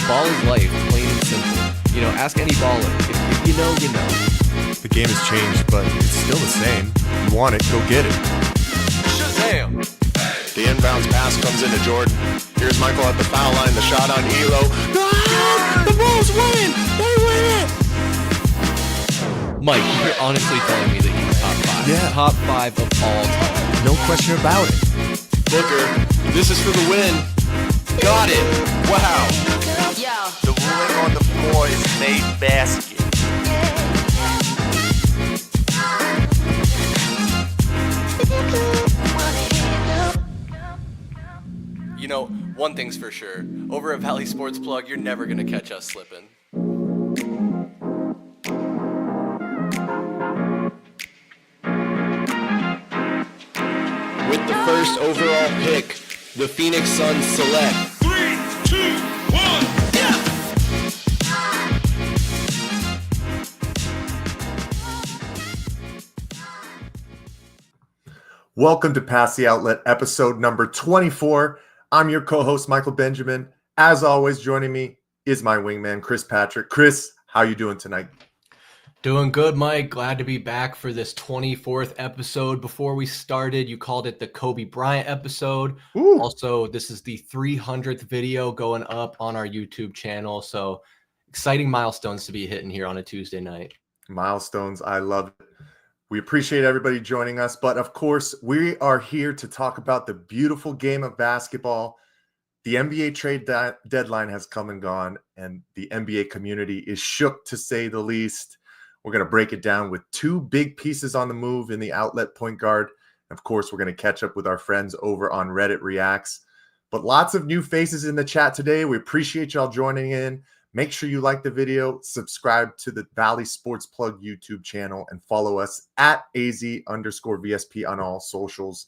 ball is life, plain and simple. Ask any baller. If you know, you know. The game has changed, but it's still the same. You want it, go get it. Shazam! The inbounds pass comes into Jordan. Here's Michael at the foul line. The shot on Elo. Ah, the Bulls win! They win it! Mike, you're honestly telling me that he's top 5. Yeah. Top 5 of all time. No question about it. Booker, this is for the win. Got it. Wow. The ruling on the floor is made basket. One thing's for sure. Over at Valley Sports Plug, you're never going to catch us slipping. With the first overall pick, the Phoenix Suns select 3, 2, 1, yeah! Welcome to Pass the Outlet, episode number 24. I'm your co-host, Michael Benjamin. As always, joining me is my wingman, Chris Patrick. Chris, how you doing tonight? Doing good, Mike. Glad to be back for this 24th episode. Before we started, you called it the Kobe Bryant episode. Ooh. Also, this is the 300th video going up on our YouTube channel. So exciting milestones to be hitting here on a Tuesday night. Milestones. I love it. We appreciate everybody joining us. But of course, we are here to talk about the beautiful game of basketball. The NBA trade deadline has come and gone, and the NBA community is shook, to say the least. We're going to break it down with two big pieces on the move in the outlet point guard. Of course, we're going to catch up with our friends over on Reddit Reacts. But lots of new faces in the chat today. We appreciate y'all joining in. Make sure you like the video, subscribe to the Valley Sports Plug YouTube channel, and follow us at AZ_VSP on all socials.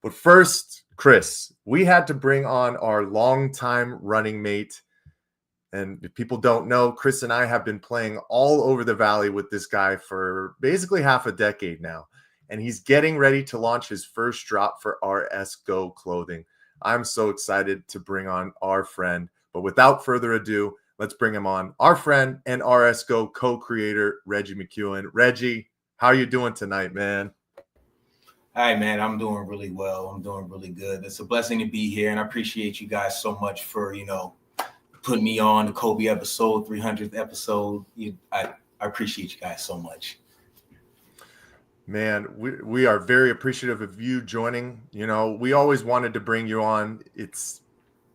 But first, Chris, we had to bring on our longtime running mate. And if people don't know, Chris and I have been playing all over the Valley with this guy for basically half a decade now. And he's getting ready to launch his first drop for RS Go clothing. I'm so excited to bring on our friend. But without further ado, let's bring him on. Our friend and RS Go co-creator, Reggie McCuin. Reggie, how you doing tonight, man? Hi, man. I'm doing really well. I'm doing really good. It's a blessing to be here, and I appreciate you guys so much for, putting me on the Kobe episode, 300th episode. I appreciate you guys so much. Man, we are very appreciative of you joining. We always wanted to bring you on. It's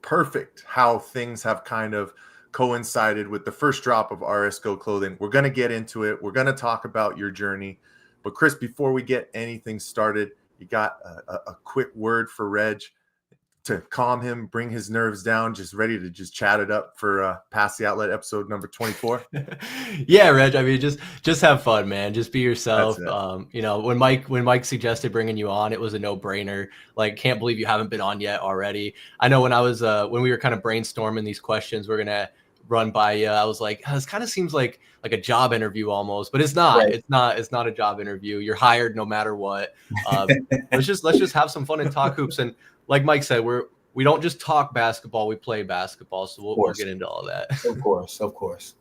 perfect how things have kind of coincided with the first drop of RS Go clothing. We're going to get into it. We're going to talk about your journey. But Chris, before we get anything started, you got a quick word for Reg to calm him, bring his nerves down, just ready to just chat it up for Pass the Outlet episode number 24. Yeah, Reg. I mean, just have fun, man. Just be yourself. When Mike suggested bringing you on, it was a no-brainer. Like, can't believe you haven't been on yet already. I know when I was when we were kind of brainstorming these questions we're gonna run by you, I was like, this kind of seems like a job interview almost, but it's not. Right. It's not a job interview. You're hired no matter what. Let's just have some fun and talk hoops. And like Mike said, we don't just talk basketball, we play basketball. So we'll get into all that. Of course.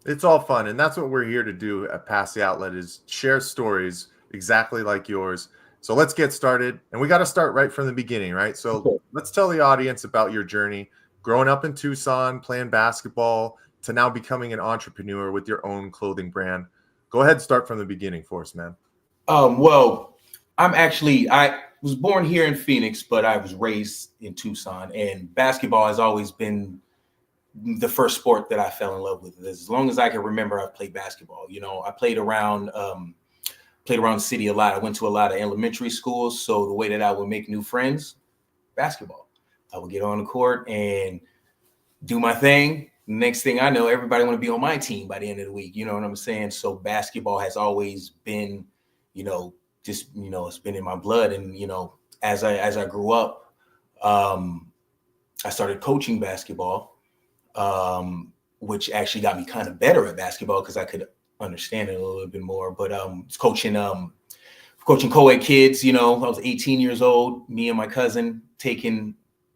It's all fun, and that's what we're here to do at Pass the Outlet, is share stories exactly like yours. So let's get started, and we got to start right from the beginning, right? So Let's tell the audience about your journey, growing up in Tucson, playing basketball, to now becoming an entrepreneur with your own clothing brand. Go ahead and start from the beginning for us, man. Well, I was born here in Phoenix, but I was raised in Tucson, and basketball has always been the first sport that I fell in love with. As long as I can remember, I've played basketball. I played around the city a lot. I went to a lot of elementary schools. So the way that I would make new friends, basketball. I would get on the court and do my thing. Next thing I know, everybody want to be on my team by the end of the week. You know what I'm saying? So basketball has always been, it's been in my blood. And, as I grew up, I started coaching basketball, which actually got me kind of better at basketball because I could understand it a little bit more. But it's coaching co-ed kids. I was 18 years old, me and my cousin taking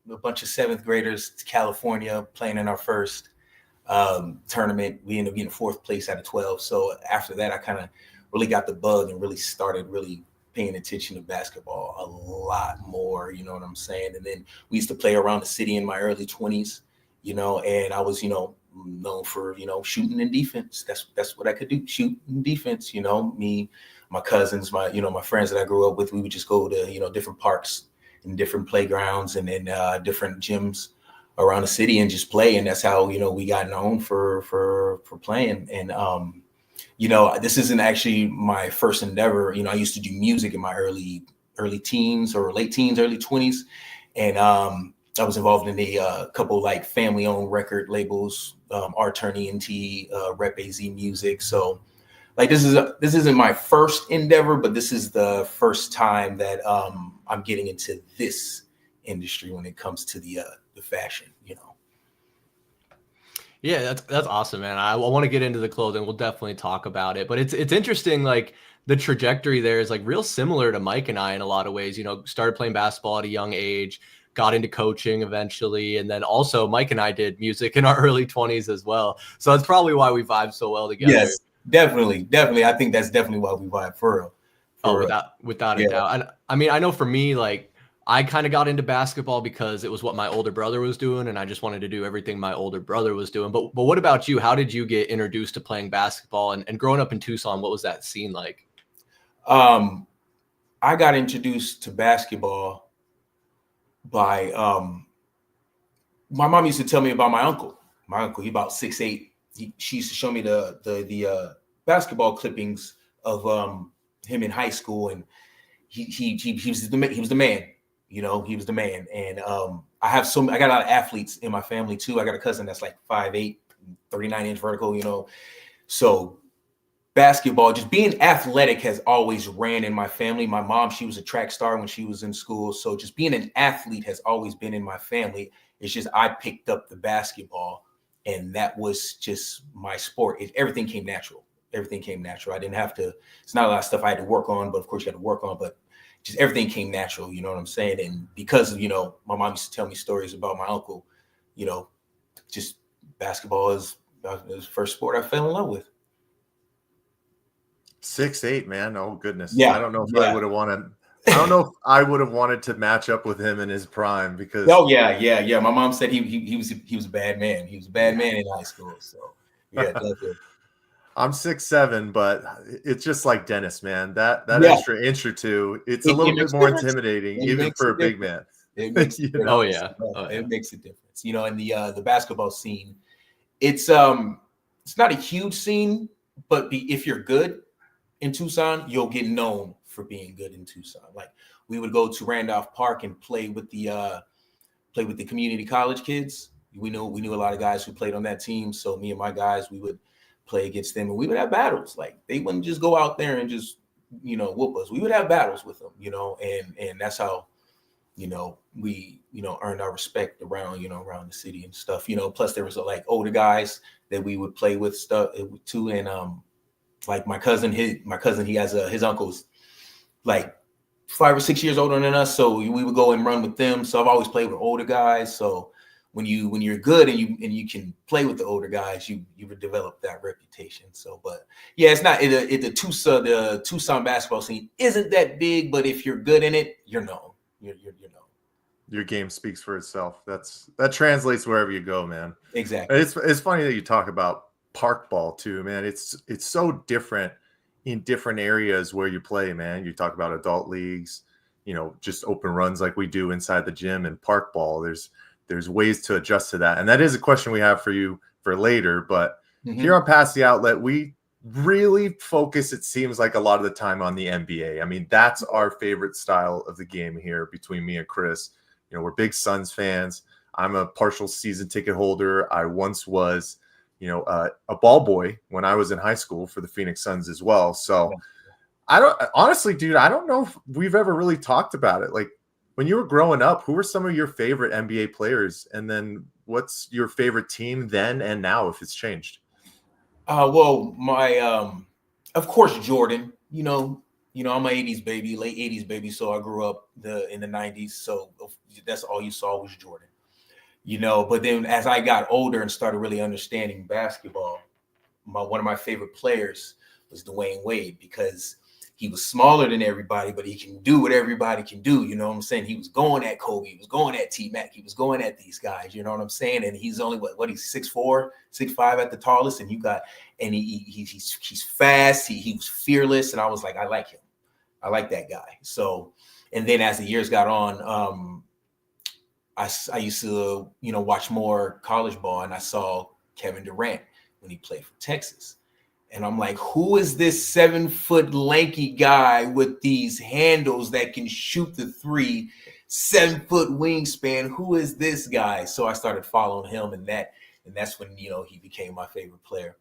a bunch of 7th graders to California playing in our first tournament. We ended up getting 4th place out of 12. So after that, I kind of really got the bug and really started really paying attention to basketball a lot more, you know what I'm saying? And then we used to play around the city in my early 20s, you know, and I was, you know, known for, you know, shooting and defense. That's what I could do, shoot and defense, you know, me, my cousins, my friends that I grew up with, we would just go to, you know, different parks and different playgrounds and then different gyms around the city and just play. And that's how, you know, we got known for playing. And, you know, this isn't actually my first endeavor. You know, I used to do music in my early teens or late teens, early 20s. And I was involved in a couple like family owned record labels, R Turn ENT, Rep AZ Music. So like this isn't my first endeavor, but this is the first time that I'm getting into this industry when it comes to the fashion, you know. Yeah, that's awesome, man. I want to get into the clothing. We'll definitely talk about it. But it's interesting, like the trajectory there is like real similar to Mike and I in a lot of ways. You know, started playing basketball at a young age, got into coaching eventually, and then also Mike and I did music in our early 20s as well. So that's probably why we vibe so well together. Yes, definitely. I think that's definitely why we vibe for real. Without a doubt. And I mean, I know for me, like I kind of got into basketball because it was what my older brother was doing, and I just wanted to do everything my older brother was doing. But what about you? How did you get introduced to playing basketball? And growing up in Tucson, what was that scene like? I got introduced to basketball by my mom used to tell me about my uncle. My uncle, he about 6'8". She used to show me the basketball clippings of him in high school, and he was the man. You know, he was the man. And I got a lot of athletes in my family too. I got a cousin that's like 5'8", 39-inch vertical, you know. So basketball, just being athletic has always ran in my family. My mom, she was a track star when she was in school. So just being an athlete has always been in my family. It's just I picked up the basketball and that was just my sport. Everything came natural. Everything came natural. I didn't have to, it's not a lot of stuff I had to work on, but of course you had to work on, but just everything came natural, you know what I'm saying? And because of, you know, my mom used to tell me stories about my uncle, you know, just basketball is the first sport I fell in love with. 6'8", man. Oh goodness. Yeah. I don't know if I would have wanted. I don't know if I would have wanted to match up with him in his prime because. Oh yeah. My mom said he was a bad man. He was a bad man in high school. So yeah, definitely. I'm 6'7", but it's just like Dennis, man. That extra inch or two, it's a little bit more intimidating, even for a big man. It makes You know? know? Oh yeah. It makes a difference. You know, in the basketball scene, it's not a huge scene, but if you're good in Tucson, you'll get known for being good in Tucson. Like we would go to Randolph Park and play with the community college kids. We knew a lot of guys who played on that team. So me and my guys, we would play against them and we would have battles. Like they wouldn't just go out there and just, you know, whoop us. We would have battles with them, you know, and that's how, you know, we, you know, earned our respect around, you know, around the city and stuff, you know. Plus there was like older guys that we would play with stuff too. And like my cousin, he has his uncle's like 5 or 6 years older than us. So we would go and run with them. So I've always played with older guys. So when you're good and you can play with the older guys, you would develop that reputation. So, but yeah, it's not the Tucson basketball scene isn't that big, but if you're good in it, you're known. You're known. Your game speaks for itself. That translates wherever you go, man. Exactly. It's funny that you talk about park ball too, man. It's so different in different areas where you play, man. You talk about adult leagues, you know, just open runs like we do inside the gym, and park ball. There's ways to adjust to that. And that is a question we have for you for later. But here on Pass the Outlet, we really focus, it seems like a lot of the time, on the NBA. I mean, that's our favorite style of the game here between me and Chris. You know, we're big Suns fans. I'm a partial season ticket holder. I once was, you know, a ball boy when I was in high school for the Phoenix Suns as well. So I don't know if we've ever really talked about it. Like, when you were growing up, who were some of your favorite NBA players? And then what's your favorite team then and now, if it's changed? Well, my, of course, Jordan, you know, I'm an 80s baby, late 80s baby. So I grew up in the 90s. So that's all you saw was Jordan, but then as I got older and started really understanding basketball, one of my favorite players was Dwayne Wade, because he was smaller than everybody, but he can do what everybody can do. You know what I'm saying? He was going at Kobe. He was going at T-Mac. He was going at these guys. You know what I'm saying? And he's only he's 6'4", 6'5" at the tallest. And he's fast. He was fearless. And I was like, I like him. I like that guy. So, and then as the years got on, I used to, watch more college ball, and I saw Kevin Durant when he played for Texas. And I'm like, who is this 7-foot lanky guy with these handles that can shoot the three, 7-foot wingspan? Who is this guy? So I started following him, and that's when, he became my favorite player.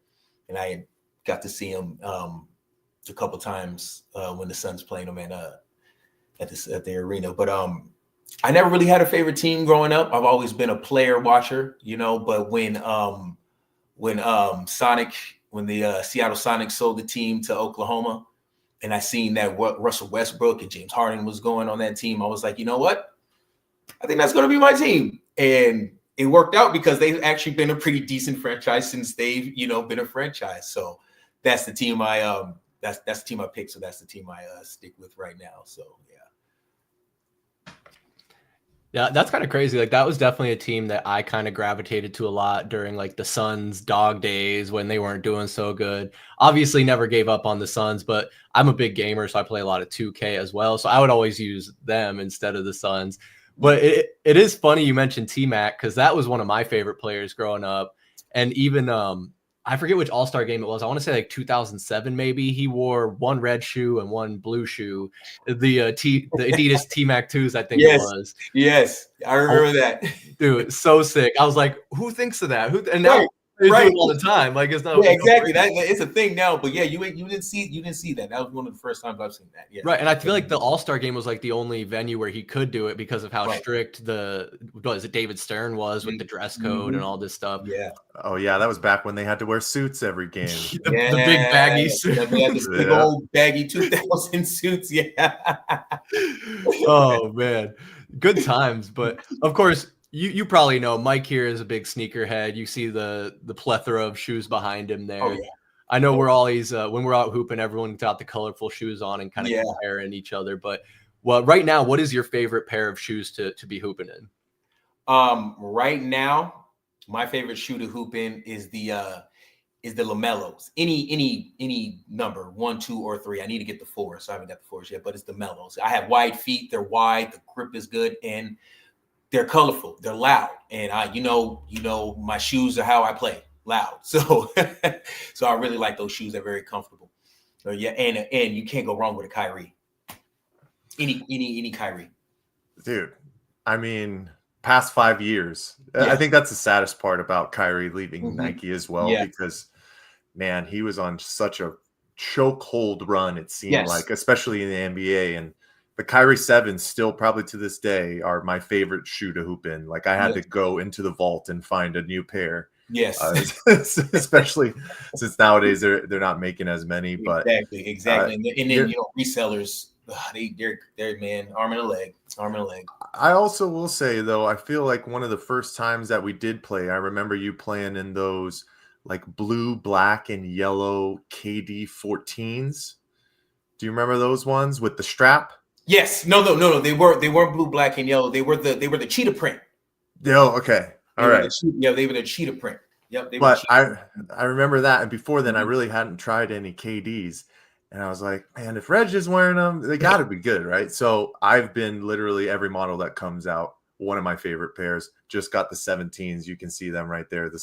And I got to see him a couple times when the Suns played him at the arena. But I never really had a favorite team growing up. I've always been a player watcher, but when the Seattle Sonics sold the team to Oklahoma, and I seen that Russell Westbrook and James Harden was going on that team, I was like, you know what? I think that's going to be my team. And it worked out because they've actually been a pretty decent franchise since they've, been a franchise. So that's the team that's the team I picked. So that's the team I stick with right now. So, yeah. Yeah, that's kind of crazy. Like, that was definitely a team that I kind of gravitated to a lot during like the Suns dog days when they weren't doing so good. Obviously never gave up on the Suns, but I'm a big gamer, so I play a lot of 2K as well. So I would always use them instead of the Suns. But it is funny you mentioned T-Mac, because that was one of my favorite players growing up. And even I forget which All-Star game it was. I want to say like 2007 maybe. He wore one red shoe and one blue shoe. The Adidas T-Mac 2s, I think it was. Yes, I remember that. Dude, so sick. I was like, who thinks of that? And now they do it all the time. Like, it's not exactly. It's a thing now. But yeah, you didn't see that. That was one of the first times I've seen that. Yeah. Right. And I feel like the All-Star game was like the only venue where he could do it because of how strict David Stern was with the dress code and all this stuff. Yeah. Oh yeah, that was back when they had to wear suits every game. The big baggy suits. The big old baggy 2000 suits. Yeah. Oh man, good times. But of course, you probably know Mike here is a big sneakerhead. You see the plethora of shoes behind him there. Oh, yeah. I know we're always when we're out hooping, everyone's got the colorful shoes on and kind of comparing each other. But right now, what is your favorite pair of shoes to be hooping in? Right now, my favorite shoe to hoop in is the LaMelos. Any number, 1, 2, or 3. I need to get the 4, so I haven't got the 4s yet. But it's the Melos. I have wide feet. They're wide. The grip is good, and they're colorful. They're loud, and my shoes are how I play, loud. So, so I really like those shoes. They're very comfortable. So yeah, and you can't go wrong with a Kyrie. Any Kyrie, dude. I mean, past 5 years. I think that's the saddest part about Kyrie leaving Nike as well, because man, he was on such a chokehold run. It seemed like, especially in the NBA, and the Kyrie 7s still probably to this day are my favorite shoe to hoop in. Like, I had to go into the vault and find a new pair. Yes. Especially since nowadays they're not making as many. But exactly. And then resellers, they're man, arm and a leg. I also will say though, I feel like one of the first times that we did play, I remember you playing in those like blue, black, and yellow KD 14s. Do you remember those ones with the strap? Yes. No. They weren't blue, black, and yellow. They were the cheetah print. Oh, okay. All right. They were the cheetah print. Yep. But I remember that, and before then, I really hadn't tried any KDs, and I was like, man, if Reg is wearing them, they got to be good, right? So I've been literally every model that comes out. One of my favorite pairs. Just got the 17s. You can see them right there. The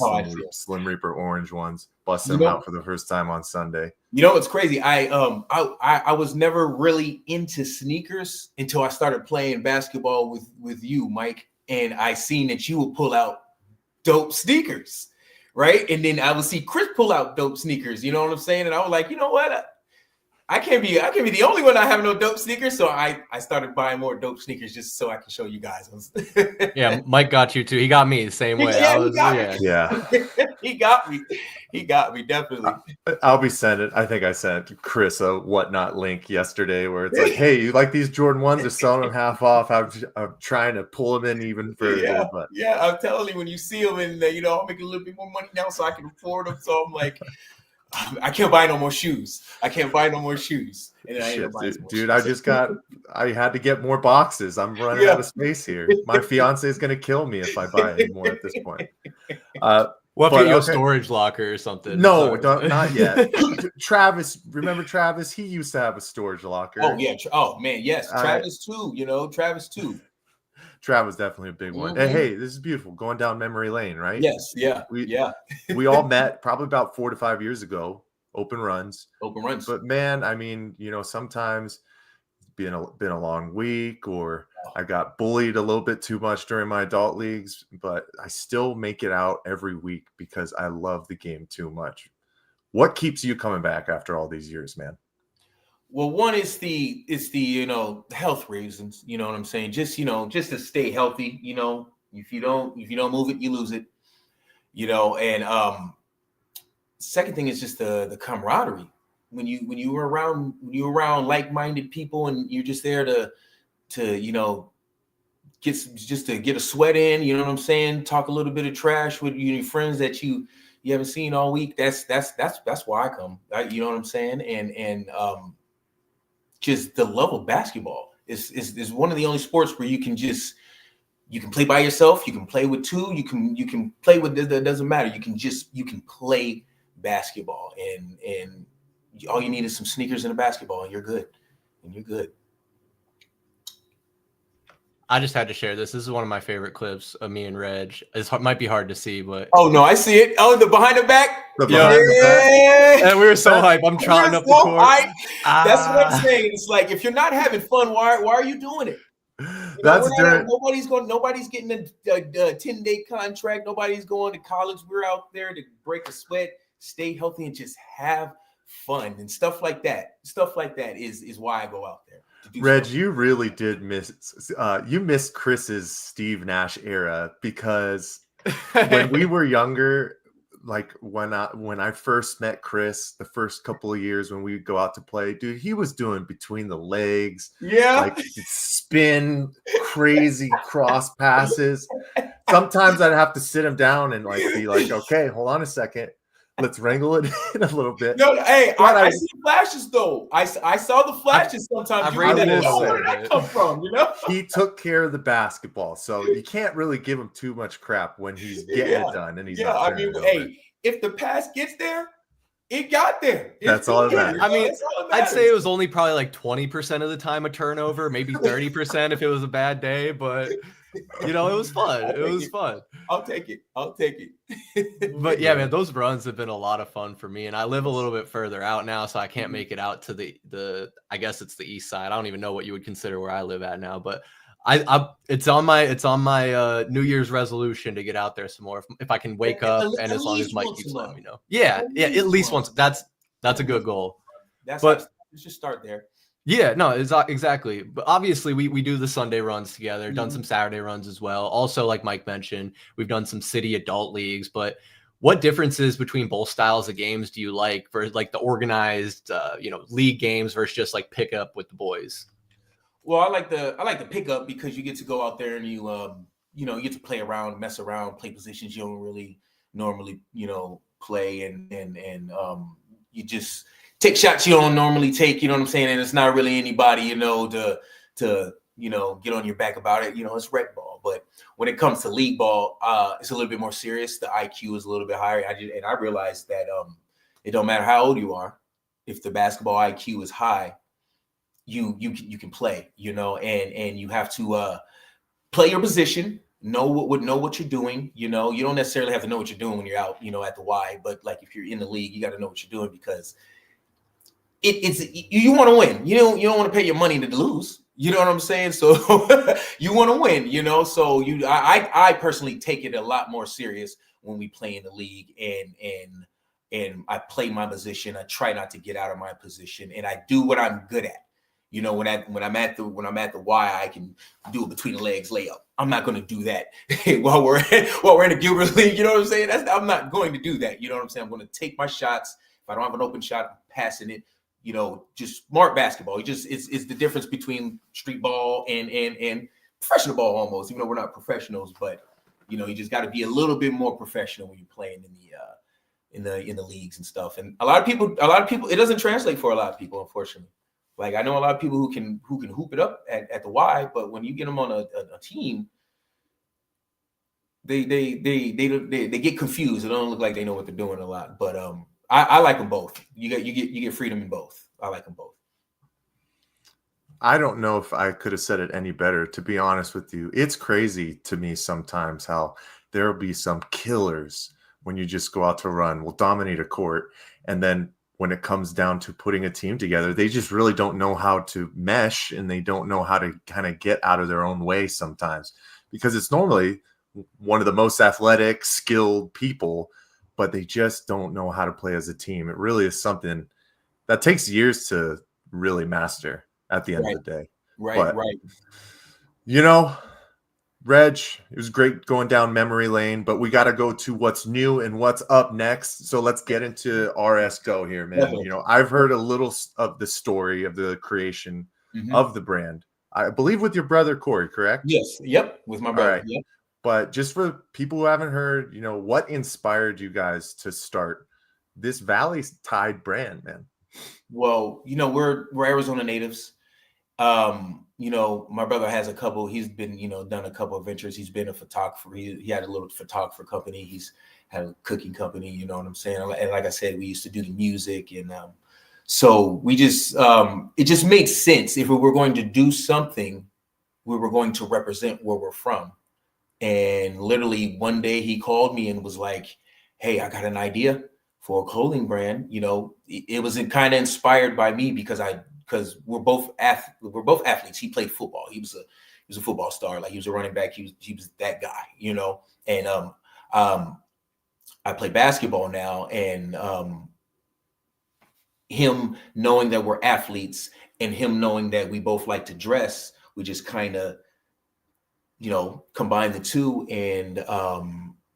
Slim Reaper orange ones. Busting them out for the first time on Sunday. You know what's crazy? I was never really into sneakers until I started playing basketball with you, Mike. And I seen that you would pull out dope sneakers, right? And then I would see Chris pull out dope sneakers. You know what I'm saying? And I was like, you know what? I can't be the only one not having no dope sneakers. So I started buying more dope sneakers just so I can show you guys. Yeah, Mike got you too. He got me the same way. Yeah. He got me. He got me, definitely. I'll be sending. I think I sent Chris a whatnot link yesterday where it's like, hey, you like these Jordan 1s? They're selling them half off. I'm trying to pull them in even further. But yeah, I'm telling you, when you see them, and I'll make a little bit more money now so I can afford them. So I'm like, I can't buy no more shoes. And shit, dude, I had to get more boxes. I'm running out of space here. My fiance is going to kill me if I buy any more at this point. What if you storage locker or something? No, not yet. Travis, remember Travis? He used to have a storage locker. Oh, yeah. Oh, man, yes. Travis, too. Travis, too. Travis definitely a big one. Mm-hmm. And hey, this is beautiful. Going down memory lane, right? Yes, yeah. We all met probably about 4 to 5 years ago. Open runs. But man, I mean, sometimes it's been a long week, or I got bullied a little bit too much during my adult leagues, but I still make it out every week because I love the game too much. What keeps you coming back after all these years, man? Well, one is the health reasons. You know what I'm saying? Just to stay healthy. If you don't move it, you lose it. And second thing is just the camaraderie. When you were around like-minded people, and you're just there to get a sweat in. You know what I'm saying? Talk a little bit of trash with your friends that you haven't seen all week. That's why I come. You know what I'm saying? And just the love of basketball is one of the only sports where you can play by yourself, you can play with two, you can play with that doesn't matter. You can play basketball, and all you need is some sneakers and a basketball, and you're good. I just had to share this. This is one of my favorite clips of me and Reg. It might be hard to see, but oh no, I see it. Oh, the behind the back. And we were so hyped. I'm trotting up the court. That's what I'm saying. It's like, if you're not having fun, why are you doing it? Nobody's getting a 10-day contract. Nobody's going to college. We're out there to break a sweat, stay healthy, and just have fun and stuff like that. Stuff like that is why I go out there. Reg, you really did miss Chris's Steve Nash era, because when we were younger, like when I first met Chris, the first couple of years when we would go out to play, dude, he was doing between the legs, like spin, crazy cross passes. Sometimes I'd have to sit him down and be like, okay, hold on a second. Let's wrangle it in a little bit. No, hey, I see flashes though. I saw the flashes sometimes. Where did that come from? He took care of the basketball, so you can't really give him too much crap when he's getting it done. And he's if the pass gets there, it got there. That's all that matters. I mean, I'd say it was only probably like 20% of the time a turnover, maybe 30% if it was a bad day, but it was fun. It was fun. I'll take it. But yeah, man, those runs have been a lot of fun for me, and I live a little bit further out now, so I can't make it out to the I guess it's the east side. I don't even know what you would consider where I live at now, but it's on my New Year's resolution to get out there some more if I can wake up, and as long as Mike keeps letting me know. Yeah, at least once. That's a good goal. Let's just start there. Yeah, no, exactly. But obviously, we do the Sunday runs together, done some Saturday runs as well. Also, like Mike mentioned, we've done some city adult leagues. But what differences between both styles of games do you like for like the organized, league games versus just like pick up with the boys? Well, I like the pickup because you get to go out there and you get to play around, mess around, play positions you don't really normally play, and you just take shots you don't normally take. You know what I'm saying? And it's not really anybody to get on your back about it. It's rec ball. But when it comes to league ball, it's a little bit more serious. The IQ is a little bit higher. I realized that it don't matter how old you are, if the basketball IQ is high, you can play, and you have to play your position, know what you're doing. You don't necessarily have to know what you're doing when you're out, at the Y, but like if you're in the league, you got to know what you're doing, because it's you want to win. You don't want to pay your money to lose. You know what I'm saying? So you want to win, so I personally take it a lot more serious when we play in the league, and and I play my position. I try not to get out of my position, and I do what I'm good at. You know, when I'm at the Y, I can do a between the legs layup. I'm not going to do that while we're in a Gilbert League. You know what I'm saying? I'm not going to do that. You know what I'm saying? I'm going to take my shots. If I don't have an open shot, I'm passing it. You know, just smart basketball. It's the difference between street ball and professional ball almost. Even though we're not professionals, but you know, you just got to be a little bit more professional when you're playing in the leagues and stuff. And a lot of people, it doesn't translate for a lot of people, unfortunately. Like I know a lot of people who can hoop it up at the Y, but when you get them on a team, they get confused. It don't look like they know what they're doing a lot. But I like them both. You get freedom in both. I like them both. I don't know if I could have said it any better, to be honest with you. It's crazy to me sometimes how there'll be some killers when you just go out to run, will dominate a court, and then when it comes down to putting a team together, they just really don't know how to mesh, and they don't know how to kind of get out of their own way sometimes, because it's normally one of the most athletic, skilled people, but they just don't know how to play as a team. It really is something that takes years to really master at the end of the day. Right. You know, Reg, it was great going down memory lane, but we got to go to what's new and what's up next. So let's get into RS Go here, man. Definitely. You know, I've heard a little of the story of the creation of the brand. I believe with your brother, Corey, correct? Yes. Yep. With my brother. All right. Yep. But just for people who haven't heard, you know, what inspired you guys to start this Valley Tide brand, man? Well, you know, we're Arizona natives. You know, my brother has he's been, you know, done a couple of ventures. He's been a photographer. He had a little photographer company. He's had a cooking company, you know what I'm saying? And like I said, we used to do the music. And so we just, it just made sense. If we were going to do something, we were going to represent where we're from. And literally one day he called me and was like, hey, I got an idea for a clothing brand. You know, it was kind of inspired by me because we're both athletes. He played football. He was a football star. Like he was a running back. He was that guy, you know. And I play basketball now, and him knowing that we're athletes and him knowing that we both like to dress, we just kind of, you know, combined the two, and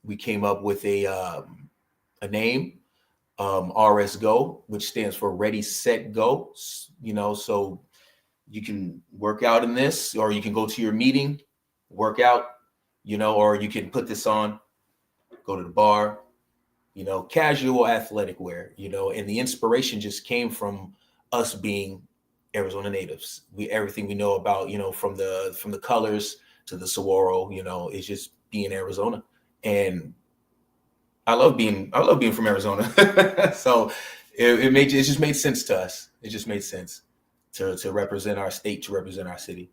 we came up with a name, RS Go, which stands for Ready, Set, Go. You know, so you can work out in this, or you can go to your meeting, work out, you know, or you can put this on, go to the bar, you know, casual athletic wear, you know. And the inspiration just came from us being Arizona natives. Everything we know about, you know, from the colors to the saguaro, you know, is just being Arizona. And I love being from Arizona. So it just made sense to us. It just made sense to represent our state, to represent our city.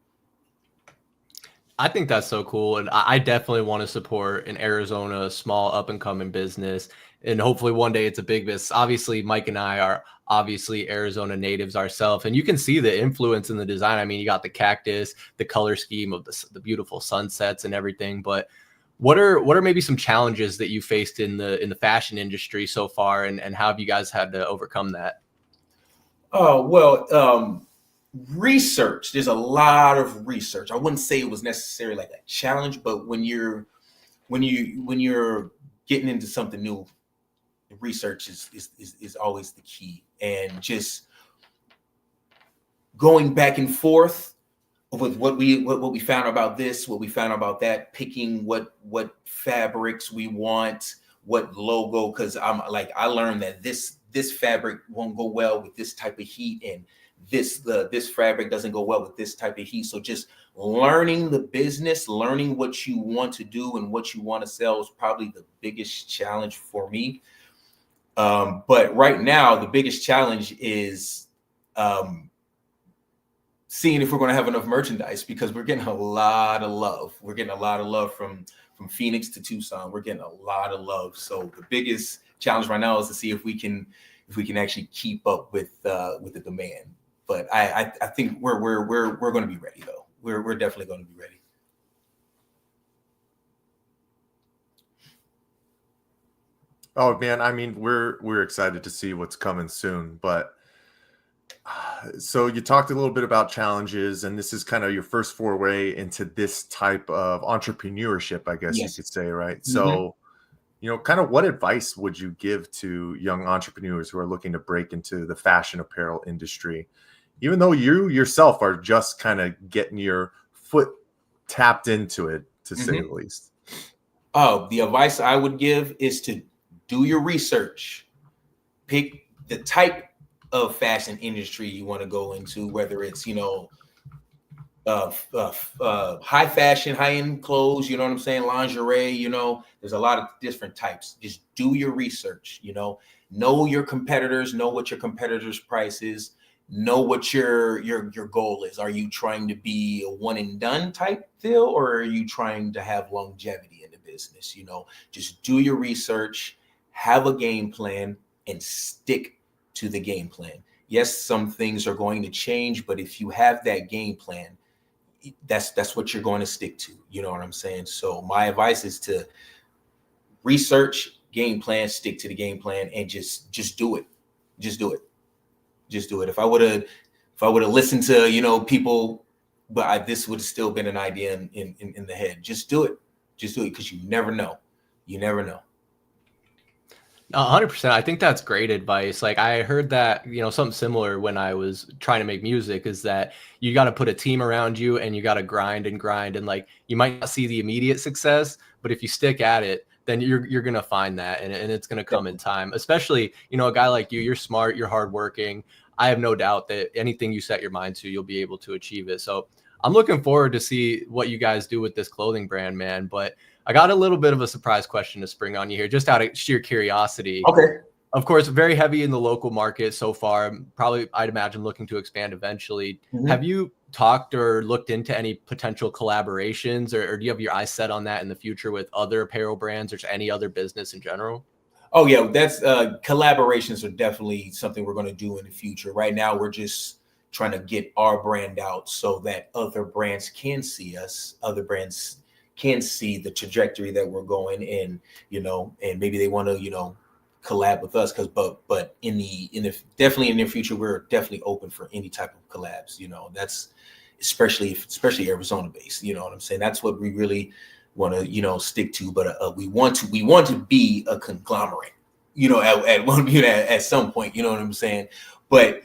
I think that's so cool. And I definitely want to support an Arizona small up and coming business. And hopefully one day it's a big business. Obviously, Mike and I are obviously Arizona natives ourselves. And you can see the influence in the design. I mean, you got the cactus, the color scheme of the beautiful sunsets and everything. But what are maybe some challenges that you faced in the fashion industry so far? And how have you guys had to overcome that? Oh, well, research. There's a lot of research. I wouldn't say it was necessarily like a challenge, but when you're getting into something new, research is always the key. And just going back and forth with what we found about this, what we found about that, picking what fabrics we want, what logo, because I learned that this fabric won't go well with this type of heat, and this fabric doesn't go well with this type of heat. So just learning the business, learning what you want to do and what you want to sell is probably the biggest challenge for me. But right now, the biggest challenge is seeing if we're going to have enough merchandise, because we're getting a lot of love. We're getting a lot of love from Phoenix to Tucson. We're getting a lot of love. So the biggest challenge right now is to see if we can actually keep up with the demand. But I think we're going to be ready though. We're definitely going to be ready. Oh man, I mean, we're excited to see what's coming soon. But so you talked a little bit about challenges, and this is kind of your first foray into this type of entrepreneurship, I guess you Yes. could say, right? Mhm. So, kind of what advice would you give to young entrepreneurs who are looking to break into the fashion apparel industry, even though you yourself are just kind of getting your foot tapped into it, to say the least? Oh, the advice I would give is to do your research. Pick the type of fashion industry you want to go into, whether it's, high fashion, high end clothes, you know what I'm saying? Lingerie, there's a lot of different types. Just do your research, know your competitors, know what your competitors' price is, know what your goal is. Are you trying to be a one and done type deal, or are you trying to have longevity in the business? Just do your research, have a game plan, and stick to the game plan. Yes, some things are going to change, but if you have that game plan, that's what you're going to stick to. You know what I'm saying? So my advice is to research, game plan, stick to the game plan, and just do it. Just do it. Just do it. If I would have listened to people, but this would have still been an idea in the head. Just do it. Just do it, because you never know. You never know. 100%. I think that's great advice. Like, I heard that, something similar when I was trying to make music, is that you got to put a team around you and you got to grind. And like, you might not see the immediate success, but if you stick at it, then you're going to find that, and it's going to come in time. Especially, a guy like you're smart, you're hardworking. I have no doubt that anything you set your mind to, you'll be able to achieve it. So I'm looking forward to see what you guys do with this clothing brand, man. But I got a little bit of a surprise question to spring on you here, just out of sheer curiosity. Okay. Of course, very heavy in the local market so far. Probably, I'd imagine, looking to expand eventually. Mm-hmm. Have you talked or looked into any potential collaborations, or do you have your eyes set on that in the future with other apparel brands or just any other business in general? Oh yeah, that's collaborations are definitely something we're going to do in the future. Right now, we're just trying to get our brand out so that other brands can see us. Other brands can see the trajectory that we're going in, and maybe they want to, collab with us. But in the definitely in the future, we're definitely open for any type of collabs. That's especially Arizona based. You know what I'm saying? That's what we really want to, stick to. But we want to be a conglomerate, at some point. You know what I'm saying? But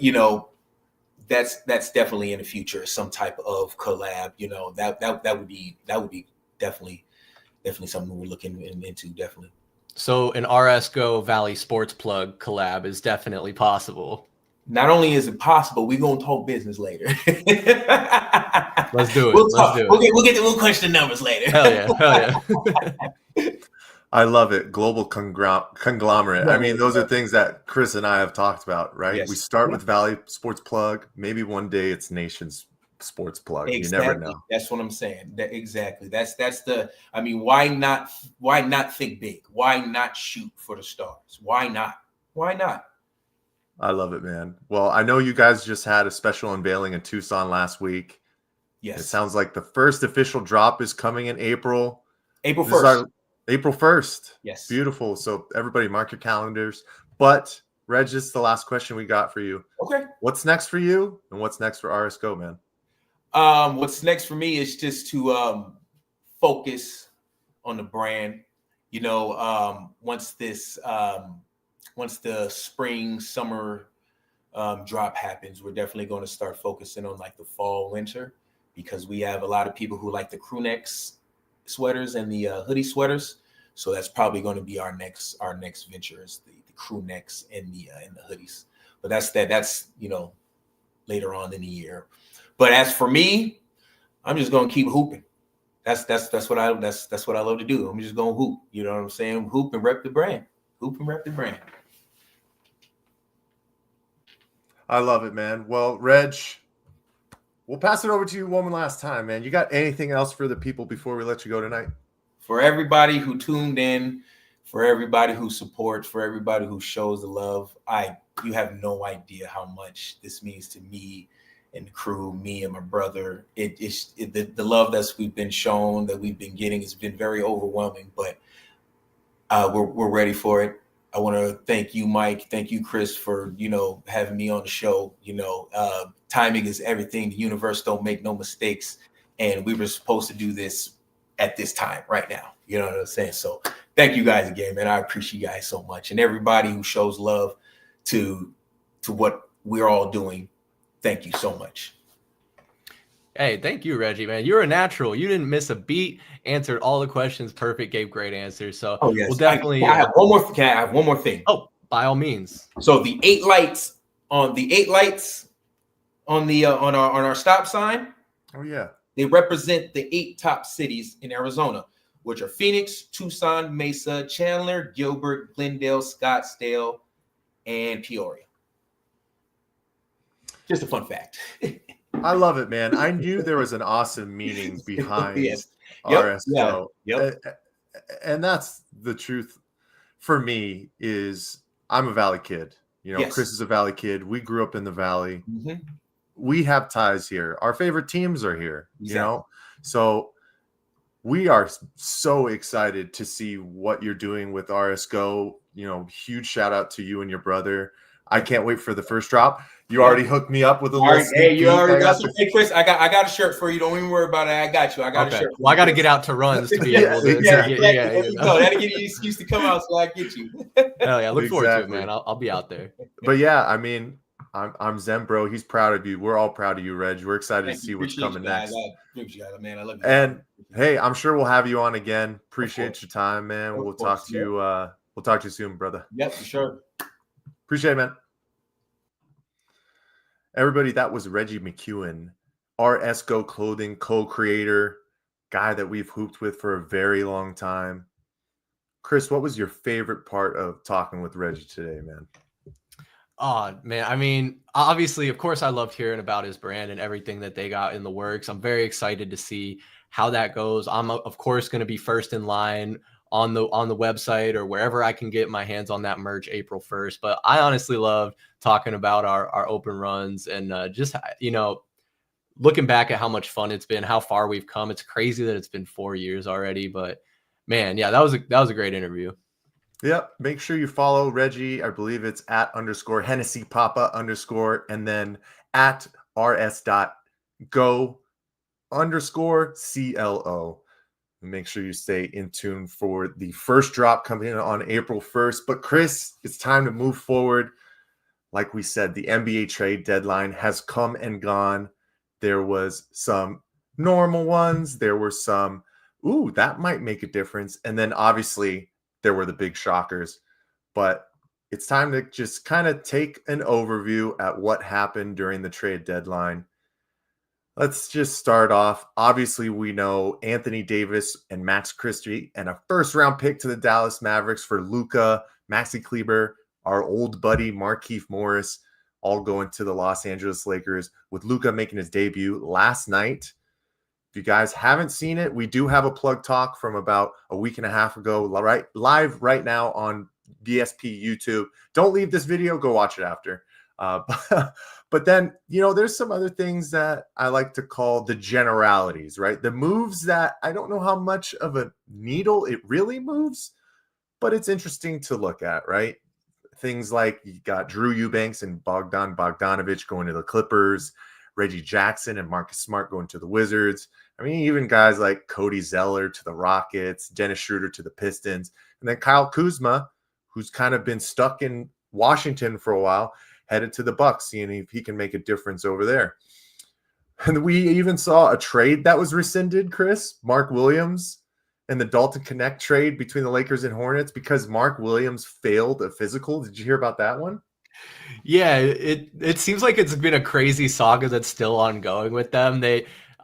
that's definitely in the future, some type of collab. That would be definitely something we're looking into, definitely. So an RSGO Valley Sports Plug collab is definitely possible. Not only is it possible, we're gonna talk business later. Let's do it. We'll crunch the numbers later. Hell yeah. I love it. Global conglomerate. I mean, those are things that Chris and I have talked about, right? Yes. We start with Valley Sports Plug. Maybe one day it's Nation's Sports Plug. Exactly. You never know. That's what I'm saying. Exactly. That's the. I mean, why not think big? Why not shoot for the stars? Why not? I love it, man. Well, I know you guys just had a special unveiling in Tucson last week. Yes. It sounds like the first official drop is coming in April. April 1st. April 1st. Yes. Beautiful. So everybody mark your calendars. But Reg, this is the last question we got for you. Okay. What's next for you, and what's next for RSGO, man? What's next for me is just to focus on the brand. Once the spring, summer drop happens, we're definitely going to start focusing on like the fall, winter, because we have a lot of people who like the crew necks sweaters and the hoodie sweaters. So that's probably going to be our next venture, is the crew necks and the hoodies. But that's later on in the year. But as for me, I'm just going to keep hooping. That's what I love to do. I'm just going to hoop. You know what I'm saying? Hoop and rep the brand. I love it, man. Well, Reg, we'll pass it over to you one last time, man. You got anything else for the people before we let you go tonight? For everybody who tuned in, for everybody who supports, for everybody who shows the love, you have no idea how much this means to me and the crew, me and my brother. The love that we've been shown, that we've been getting, has been very overwhelming, but we're ready for it. I want to thank you, Mike. Thank you, Chris, for, having me on the show. Timing is everything. The universe don't make no mistakes. And we were supposed to do this at this time right now. You know what I'm saying? So thank you guys again, man. I appreciate you guys so much. And everybody who shows love to what we're all doing. Thank you so much. Hey, thank you, Reggie, man. You're a natural. You didn't miss a beat, answered all the questions perfect, gave great answers. So yes. we'll definitely Can I have one more thing? Oh, by all means. So the 8 lights on our stop sign. Oh yeah. They represent the 8 top cities in Arizona, which are Phoenix, Tucson, Mesa, Chandler, Gilbert, Glendale, Scottsdale, and Peoria. Just a fun fact. I love it, man. I knew there was an awesome meaning behind Yes. RSO. Yep. And that's the truth for me is I'm a Valley kid. Yes. Chris is a Valley kid. We grew up in the Valley. Mm-hmm. We have ties here. Our favorite teams are here, Exactly. So we are so excited to see what you're doing with RSGO. Huge shout out to you and your brother. I can't wait for the first drop. You already hooked me up with a little sneak Hey, you peek. already got some. Hey, Chris, I got a shirt for you. Don't even worry about it. I got you. I got a shirt. Well, I got to get out to runs to be able to. Exactly. There you go. That'll give you an excuse to come out so I get you. Hell yeah, look forward to it, Exactly. man. I'll be out there. But yeah, I mean, I'm Zen, bro. He's proud of you. We're all proud of you, Reg. We're excited to see what's coming next. Man, I love you. And hey, I'm sure we'll have you on again. Appreciate your time, man. We'll talk to you. We'll talk to you soon, brother. Yep, for sure. Appreciate it, man. Everybody, that was Reggie McCuin, RSGO Clothing co-creator, guy that we've hooped with for a very long time. Chris, what was your favorite part of talking with Reggie today, man? Oh, man. I mean, obviously, of course, I loved hearing about his brand and everything that they got in the works. I'm very excited to see how that goes. I'm, of course, going to be first in line on the website or wherever I can get my hands on that merch April 1st. But I honestly loved talking about our open runs and just, looking back at how much fun it's been, how far we've come. It's crazy that it's been 4 years already, but man, yeah, that was a great interview. Yep. Make sure you follow Reggie. I believe it's @_Hennessy Papa_ and then @RS.go_CLO. Make sure you stay in tune for the first drop coming in on April 1st. But Chris, it's time to move forward. Like we said, the NBA trade deadline has come and gone. There was some normal ones. There were some, that might make a difference. And then obviously there were the big shockers. But it's time to just kind of take an overview at what happened during the trade deadline. Let's just start off. Obviously, we know Anthony Davis and Max Christie and a first-round pick to the Dallas Mavericks for Luka, Maxi Kleber, our old buddy Markieff Morris, all going to the Los Angeles Lakers, with Luka making his debut last night. If you guys haven't seen it, we do have a plug talk from about a week and a half ago, live right now on BSP YouTube. Don't leave this video. Go watch it after. But then, there's some other things that I like to call the generalities, right? The moves that I don't know how much of a needle it really moves, but it's interesting to look at, right? Things like you got Drew Eubanks and Bogdan Bogdanovic going to the Clippers, Reggie Jackson and Marcus Smart going to the Wizards. I mean, even guys like Cody Zeller to the Rockets, Dennis Schroeder to the Pistons, and then Kyle Kuzma, who's kind of been stuck in Washington for a while, headed to the Bucks, seeing if he can make a difference over there. And we even saw a trade that was rescinded, Chris. Mark Williams and the Dalton Connect trade between the Lakers and Hornets because Mark Williams failed a physical. Did you hear about that one? Yeah, it seems like it's been a crazy saga that's still ongoing with them.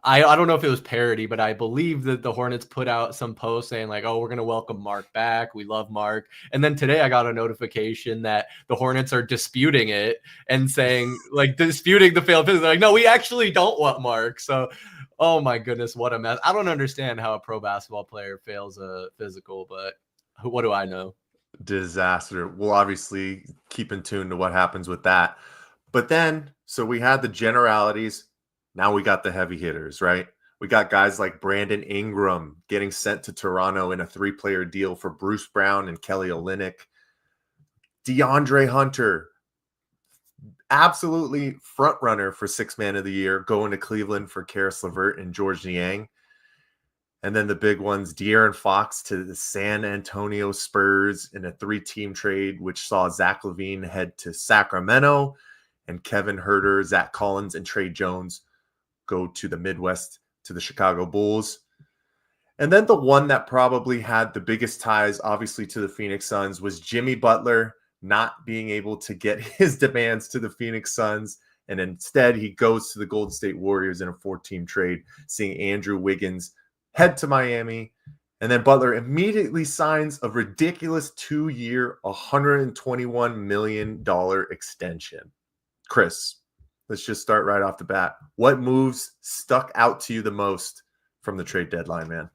I don't know if it was parody, but I believe that the Hornets put out some post saying like, "Oh, we're going to welcome Mark back. We love Mark." And then today I got a notification that the Hornets are disputing it and saying like disputing the failed physical. Like, no, we actually don't want Mark. So, oh my goodness, what a mess. I don't understand how a pro basketball player fails a physical, but what do I know? Disaster. We'll obviously keep in tune to what happens with that. But then, so we had the generalities. Now we got the heavy hitters, right? We got guys like Brandon Ingram getting sent to Toronto in a 3-player deal for Bruce Brown and Kelly Olynyk. DeAndre Hunter, absolutely front runner for sixth man of the year, going to Cleveland for Karis LeVert and George Niang. And then the big ones, De'Aaron Fox to the San Antonio Spurs in a 3-team trade, which saw Zach LaVine head to Sacramento, and Kevin Huerter, Zach Collins, and Trey Jones go to the Midwest to the Chicago Bulls. And then the one that probably had the biggest ties, obviously, to the Phoenix Suns was Jimmy Butler not being able to get his demands to the Phoenix Suns. And instead, he goes to the Golden State Warriors in a 4-team trade, seeing Andrew Wiggins head to Miami. And then Butler immediately signs a ridiculous 2-year, $121 million extension. Chris, let's just start right off the bat. What moves stuck out to you the most from the trade deadline, man?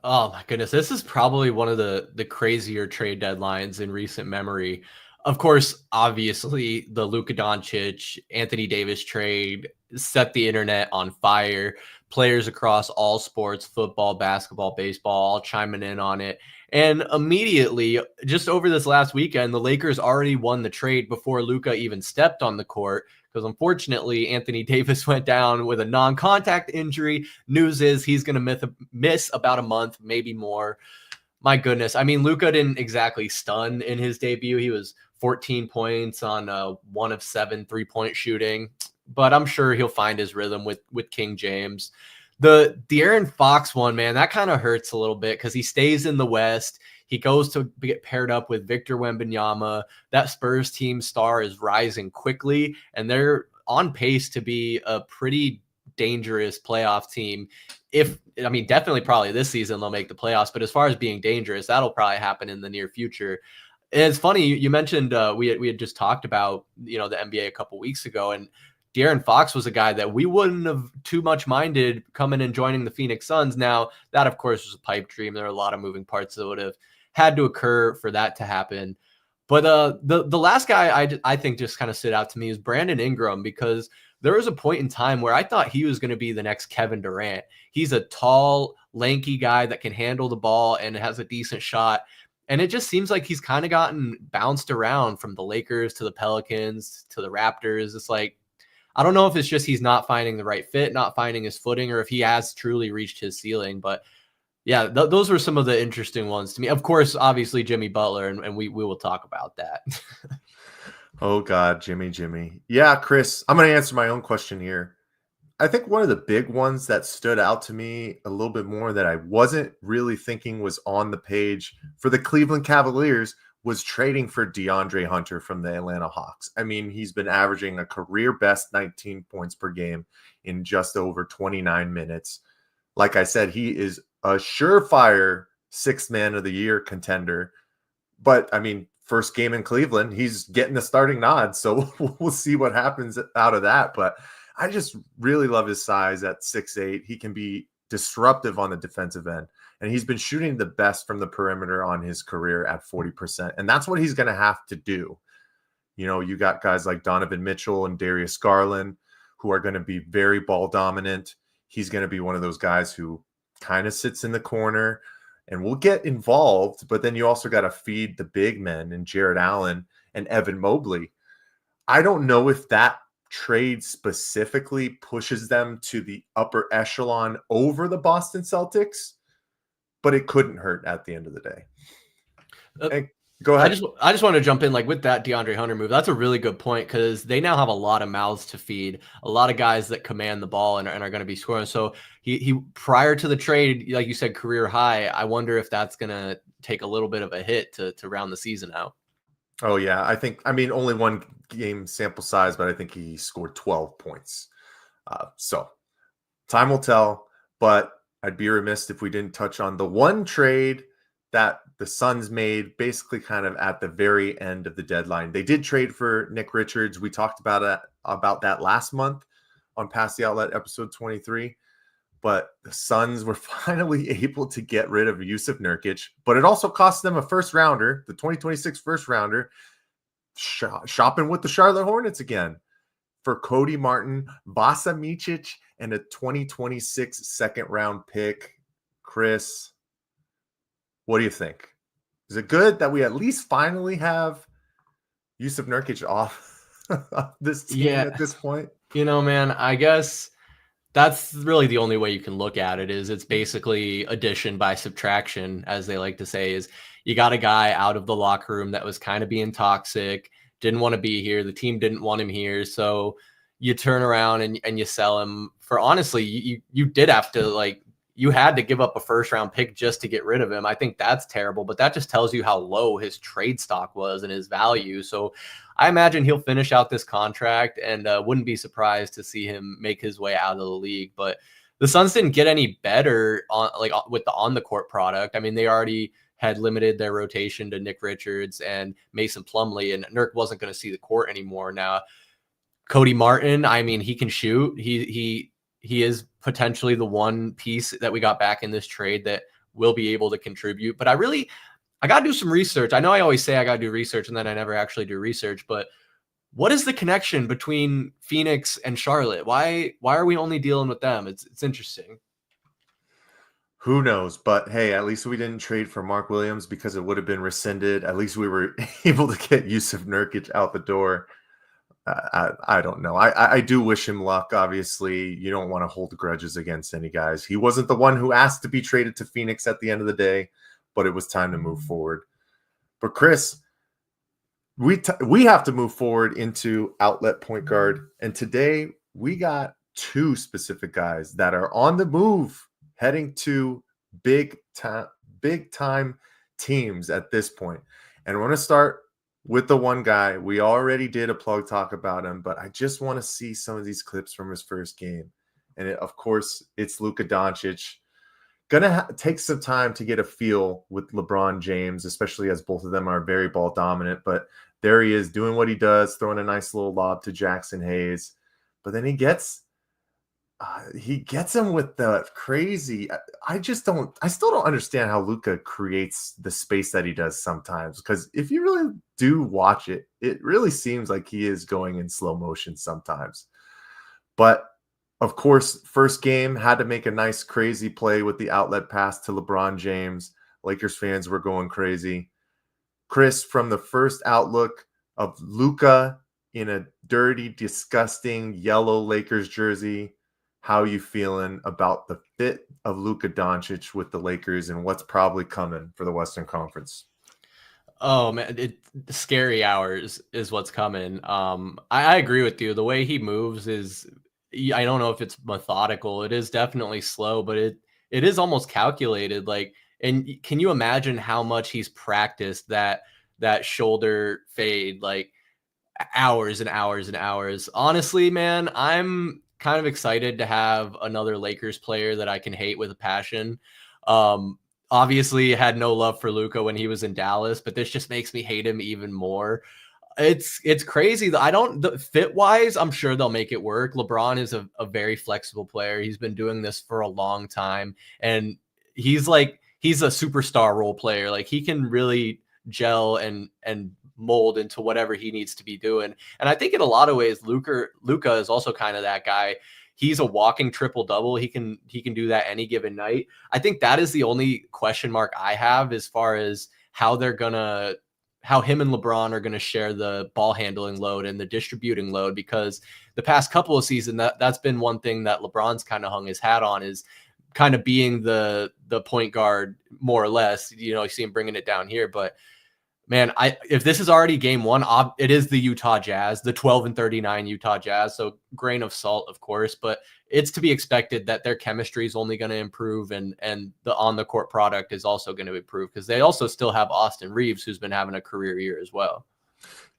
Oh my goodness, this is probably one of the crazier trade deadlines in recent memory. Of course, obviously, the Luka Doncic, Anthony Davis trade set the internet on fire. Players across all sports, football, basketball, baseball, all chiming in on it. And immediately, just over this last weekend, the Lakers already won the trade before Luka even stepped on the court, because unfortunately, Anthony Davis went down with a non-contact injury. News is he's going to miss about a month, maybe more. My goodness. I mean, Luka didn't exactly stun in his debut. He was 14 points on 1 of 7 3-point shooting, but I'm sure he'll find his rhythm with King James. The De'Aaron Fox one, man, that kind of hurts a little bit because he stays in the West. He goes to get paired up with Victor Wembanyama. That Spurs team star is rising quickly, and they're on pace to be a pretty dangerous playoff team. Definitely probably this season they'll make the playoffs, but as far as being dangerous, that'll probably happen in the near future. And it's funny, you mentioned we had just talked about, the NBA a couple weeks ago, and De'Aaron Fox was a guy that we wouldn't have too much minded coming and joining the Phoenix Suns. Now, that, of course, was a pipe dream. There are a lot of moving parts that would have had to occur for that to happen. But the last guy I think just kind of stood out to me is Brandon Ingram, because there was a point in time where I thought he was going to be the next Kevin Durant. He's a tall, lanky guy that can handle the ball and has a decent shot. And it just seems like he's kind of gotten bounced around from the Lakers to the Pelicans to the Raptors. It's like, I don't know if it's just he's not finding the right fit, not finding his footing, or if he has truly reached his ceiling. But yeah, those were some of the interesting ones to me. Of course, obviously Jimmy Butler, and we will talk about that. Oh God, Jimmy. Yeah, Chris, I'm going to answer my own question here. I think one of the big ones that stood out to me a little bit more that I wasn't really thinking was on the page for the Cleveland Cavaliers was trading for DeAndre Hunter from the Atlanta Hawks. I mean, he's been averaging a career best 19 points per game in just over 29 minutes. Like I said, he is a surefire sixth man of the year contender. But I mean, first game in Cleveland, he's getting the starting nod. So we'll see what happens out of that. But I just really love his size at 6'8". He can be disruptive on the defensive end. And he's been shooting the best from the perimeter on his career at 40%. And that's what he's going to have to do. You got guys like Donovan Mitchell and Darius Garland who are going to be very ball dominant. He's going to be one of those guys who kind of sits in the corner and will get involved. But then you also got to feed the big men and Jared Allen and Evan Mobley. I don't know if that trade specifically pushes them to the upper echelon over the Boston Celtics, but it couldn't hurt at the end of the day. Hey, go ahead. I just want to jump in, like, with that DeAndre Hunter move. That's a really good point, because they now have a lot of mouths to feed, a lot of guys that command the ball and are going to be scoring. So he prior to the trade, like you said, career high. I wonder if that's going to take a little bit of a hit to round the season out. Oh yeah, I mean only one game sample size, but I think he scored 12 points. So time will tell, but I'd be remiss if we didn't touch on the one trade that the Suns made basically kind of at the very end of the deadline. They did trade for Nick Richards. We talked about that last month on Pass the Outlet episode 23. But the Suns were finally able to get rid of Jusuf Nurkic, but it also cost them a first rounder, the 2026 first rounder, shopping with the Charlotte Hornets again for Cody Martin, Vasa Micic, and a 2026 second round pick. Chris, what do you think? Is it good that we at least finally have Jusuf Nurkic off this team Yeah. at this point? Man, I guess that's really the only way you can look at it. Is it's basically addition by subtraction, as they like to say. Is you got a guy out of the locker room that was kind of being toxic, didn't want to be here. The team didn't want him here, so you turn around and you sell him for, honestly, you did have to, like, you had to give up a first round pick just to get rid of him. I think that's terrible, but that just tells you how low his trade stock was and his value. So I imagine he'll finish out this contract, and wouldn't be surprised to see him make his way out of the league. But the Suns didn't get any better with the on the court product. I mean, they already had limited their rotation to Nick Richards and Mason Plumlee, and Nurk wasn't going to see the court anymore. Now, Cody Martin, I mean, he can shoot. He is potentially the one piece that we got back in this trade that will be able to contribute. But I got to do some research. I know I always say I got to do research and then I never actually do research, but what is the connection between Phoenix and Charlotte? Why are we only dealing with them? It's interesting. Who knows? But hey, at least we didn't trade for Mark Williams because it would have been rescinded. At least we were able to get Jusuf Nurkic out the door. I don't know. I do wish him luck. Obviously, you don't want to hold grudges against any guys. He wasn't the one who asked to be traded to Phoenix at the end of the day, but it was time to move forward. But Chris, we have to move forward into outlet point guard. And today we got two specific guys that are on the move, heading to big time teams at this point. And we're going to start with the one guy. We already did a plug talk about him, but I just want to see some of these clips from his first game. And of course, it's Luka Doncic. Gonna take some time to get a feel with LeBron James, especially as both of them are very ball dominant. But there he is doing what he does, throwing a nice little lob to Jackson Hayes. But then he gets him with the crazy. I still don't understand how Luka creates the space that he does sometimes. Because if you really do watch it, it really seems like he is going in slow motion sometimes. But of course, first game had to make a nice crazy play with the outlet pass to LeBron James. Lakers fans were going crazy. Chris, from the first outlook of Luka in a dirty, disgusting yellow Lakers jersey, how are you feeling about the fit of Luka Doncic with the Lakers and what's probably coming for the Western Conference? Oh man, scary hours is what's coming. I agree with you. The way he moves is, I don't know if it's methodical. It is definitely slow, but it is almost calculated. Like, and can you imagine how much he's practiced that shoulder fade, like hours and hours and hours? Honestly, man, I'm kind of excited to have another Lakers player that I can hate with a passion. Obviously had no love for Luka when he was in Dallas, but this just makes me hate him even more. It's crazy. Fit wise, I'm sure they'll make it work. LeBron is a very flexible player. He's been doing this for a long time, and he's a superstar role player. Like, he can really gel and mold into whatever he needs to be doing. And I think in a lot of ways, Luka is also kind of that guy. He's a walking triple double. He can do that any given night. I think that is the only question mark I have as far as how him and LeBron are going to share the ball handling load and the distributing load, because the past couple of seasons, that's been one thing that LeBron's kind of hung his hat on, is kind of being the point guard, more or less. You see him bringing it down here, but man, if this is already game one, it is the Utah Jazz, the 12-39 Utah Jazz. So grain of salt, of course, but it's to be expected that their chemistry is only going to improve, and the on the court product is also going to improve, because they also still have Austin Reeves, who's been having a career year as well.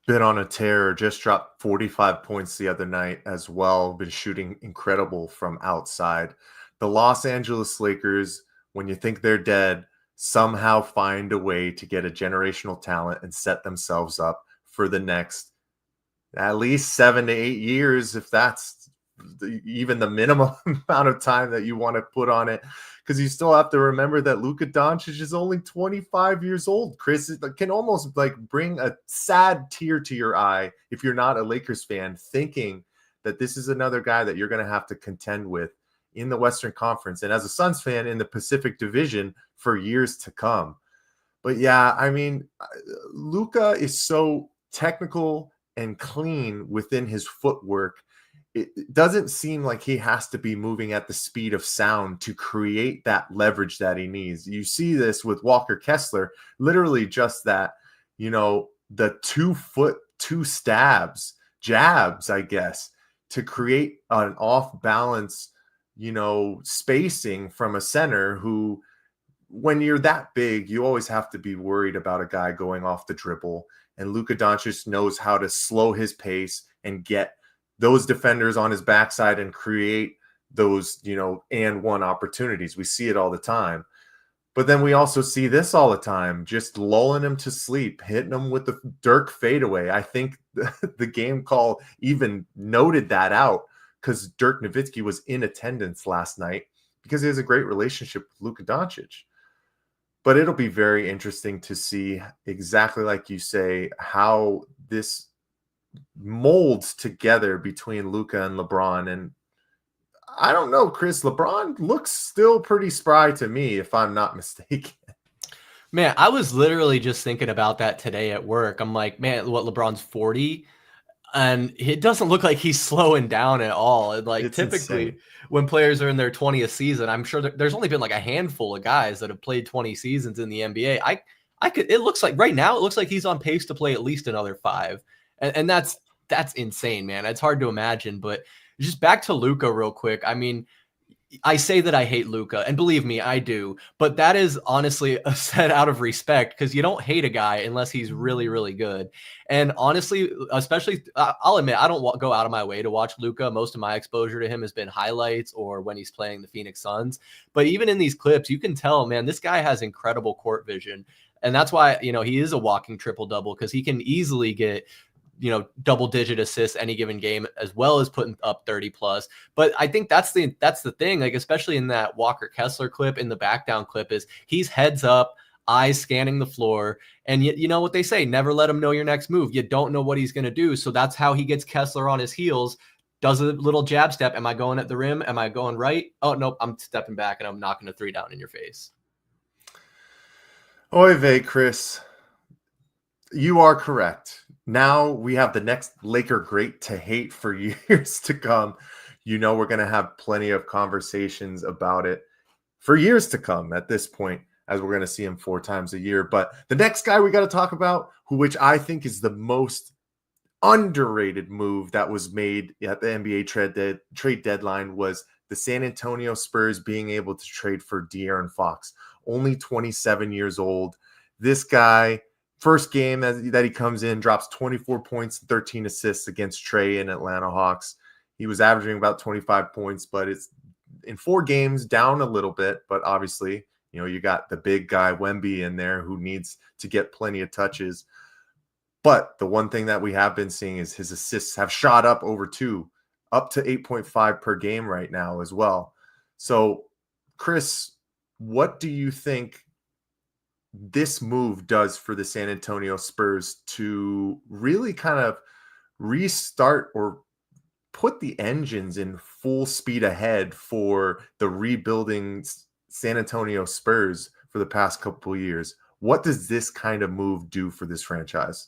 Been on a tear, just dropped 45 points the other night as well. Been shooting incredible from outside. The Los Angeles Lakers, when you think they're dead, somehow find a way to get a generational talent and set themselves up for the next at least 7 to 8 years, if that's even the minimum amount of time that you want to put on it, because you still have to remember that Luka Doncic is only 25 years old. Chris, it can almost like bring a sad tear to your eye if you're not a Lakers fan, thinking that this is another guy that you're going to have to contend with in the Western Conference, and as a Suns fan, in the Pacific Division for years to come. But yeah, I mean, Luka is so technical and clean within his footwork. It doesn't seem like he has to be moving at the speed of sound to create that leverage that he needs. You see this with Walker Kessler, literally just that, the 2 foot, 2 jabs, I guess, to create an off balance, spacing from a center who, when you're that big, you always have to be worried about a guy going off the dribble. And Luka Doncic knows how to slow his pace and get those defenders on his backside and create those, and one opportunities. We see it all the time. But then we also see this all the time, just lulling him to sleep, hitting him with the Dirk fadeaway. I think the game call even noted that out because Dirk Nowitzki was in attendance last night because he has a great relationship with Luka Doncic. But it'll be very interesting to see, exactly like you say, how this molds together between Luka and LeBron. And I don't know, Chris, LeBron looks still pretty spry to me, if I'm not mistaken. Man, I was literally just thinking about that today at work. I'm like, man, what, LeBron's 40? And it doesn't look like he's slowing down at all. And like, it's typically insane. When players are in their 20th season, I'm sure there's only been like a handful of guys that have played 20 seasons in the NBA. It looks like right now, it looks like he's on pace to play at least another 5. And that's insane, man. It's hard to imagine. But just back to Luka real quick. I mean, I say that I hate Luka, and believe me, I do. But that is honestly a set out of respect because you don't hate a guy unless he's really, really good. And honestly, especially, I'll admit, I don't go out of my way to watch Luka. Most of my exposure to him has been highlights or when he's playing the Phoenix Suns. But even in these clips, you can tell, man, this guy has incredible court vision. And that's why, he is a walking triple-double because he can easily get double-digit assists any given game, as well as putting up 30 plus. But I think that's the thing, like, especially in that Walker Kessler clip, in the back down clip, is he's heads up, eyes scanning the floor. And you know what they say, never let him know your next move. You don't know what he's going to do. So that's how he gets Kessler on his heels, does a little jab step. Am I going at the rim? Am I going right? Oh, nope, I'm stepping back and I'm knocking a 3 down in your face. Oy vey, Chris. You are correct. Now we have the next Laker great to hate for years to come. We're going to have plenty of conversations about it for years to come at this point, as we're going to see him 4 times a year. But the next guy we got to talk about, which I think is the most underrated move that was made at the NBA trade deadline, was the San Antonio Spurs being able to trade for De'Aaron Fox. Only 27 years old. This guy, first game that he comes in, drops 24 points, 13 assists against Trey and Atlanta Hawks. He was averaging about 25 points, but it's in 4 games down a little bit. But obviously, you got the big guy Wemby in there who needs to get plenty of touches. But the one thing that we have been seeing is his assists have shot up over 2, up to 8.5 per game right now as well. So, Chris, what do you think this move does for the San Antonio Spurs to really kind of restart or put the engines in full speed ahead for the rebuilding San Antonio Spurs for the past couple of years? What does this kind of move do for this franchise?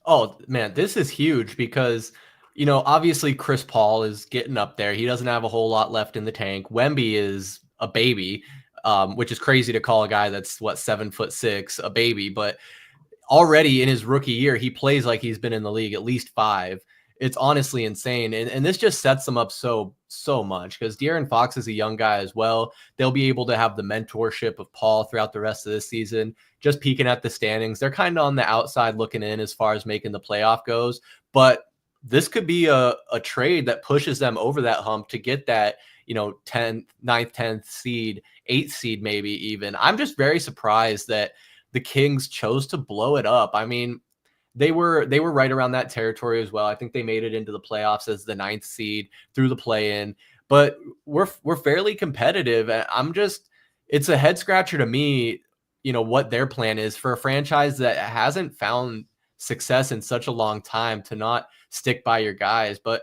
Oh, man, this is huge because, obviously Chris Paul is getting up there. He doesn't have a whole lot left in the tank. Wemby is a baby. Which is crazy to call a guy that's 7'6" a baby, but already in his rookie year, he plays like he's been in the league at least 5. It's honestly insane. And this just sets them up so much because De'Aaron Fox is a young guy as well. They'll be able to have the mentorship of Paul throughout the rest of this season, just peeking at the standings. They're kind of on the outside looking in as far as making the playoff goes, but this could be a trade that pushes them over that hump to get that, 9th, 10th seed, 8th seed, maybe even. I'm just very surprised that the Kings chose to blow it up. I mean, they were right around that territory as well. I think they made it into the playoffs as the 9th seed through the play-in, but we're fairly competitive. It's a head scratcher to me, what their plan is for a franchise that hasn't found success in such a long time to not stick by your guys. But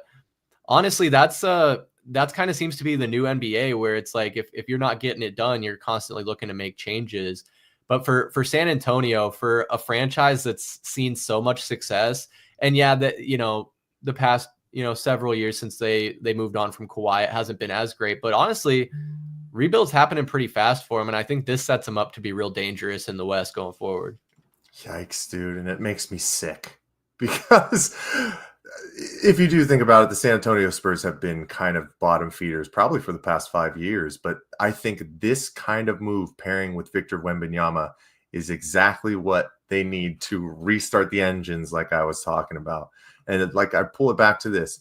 honestly, that's kind of seems to be the new NBA, where it's like if you're not getting it done, you're constantly looking to make changes. But for San Antonio, for a franchise that's seen so much success, and yeah, that, you know, the past, you know, several years since they moved on from Kawhi, it hasn't been as great. But honestly, rebuild's happening pretty fast for him, and I think this sets him up to be real dangerous in the West going forward. Yikes, dude. And it makes me sick because if you do think about it, the San Antonio Spurs have been kind of bottom feeders probably for the past 5 years. But I think this kind of move pairing with Victor Wembanyama is exactly what they need to restart the engines like I was talking about. And like I pull it back to this.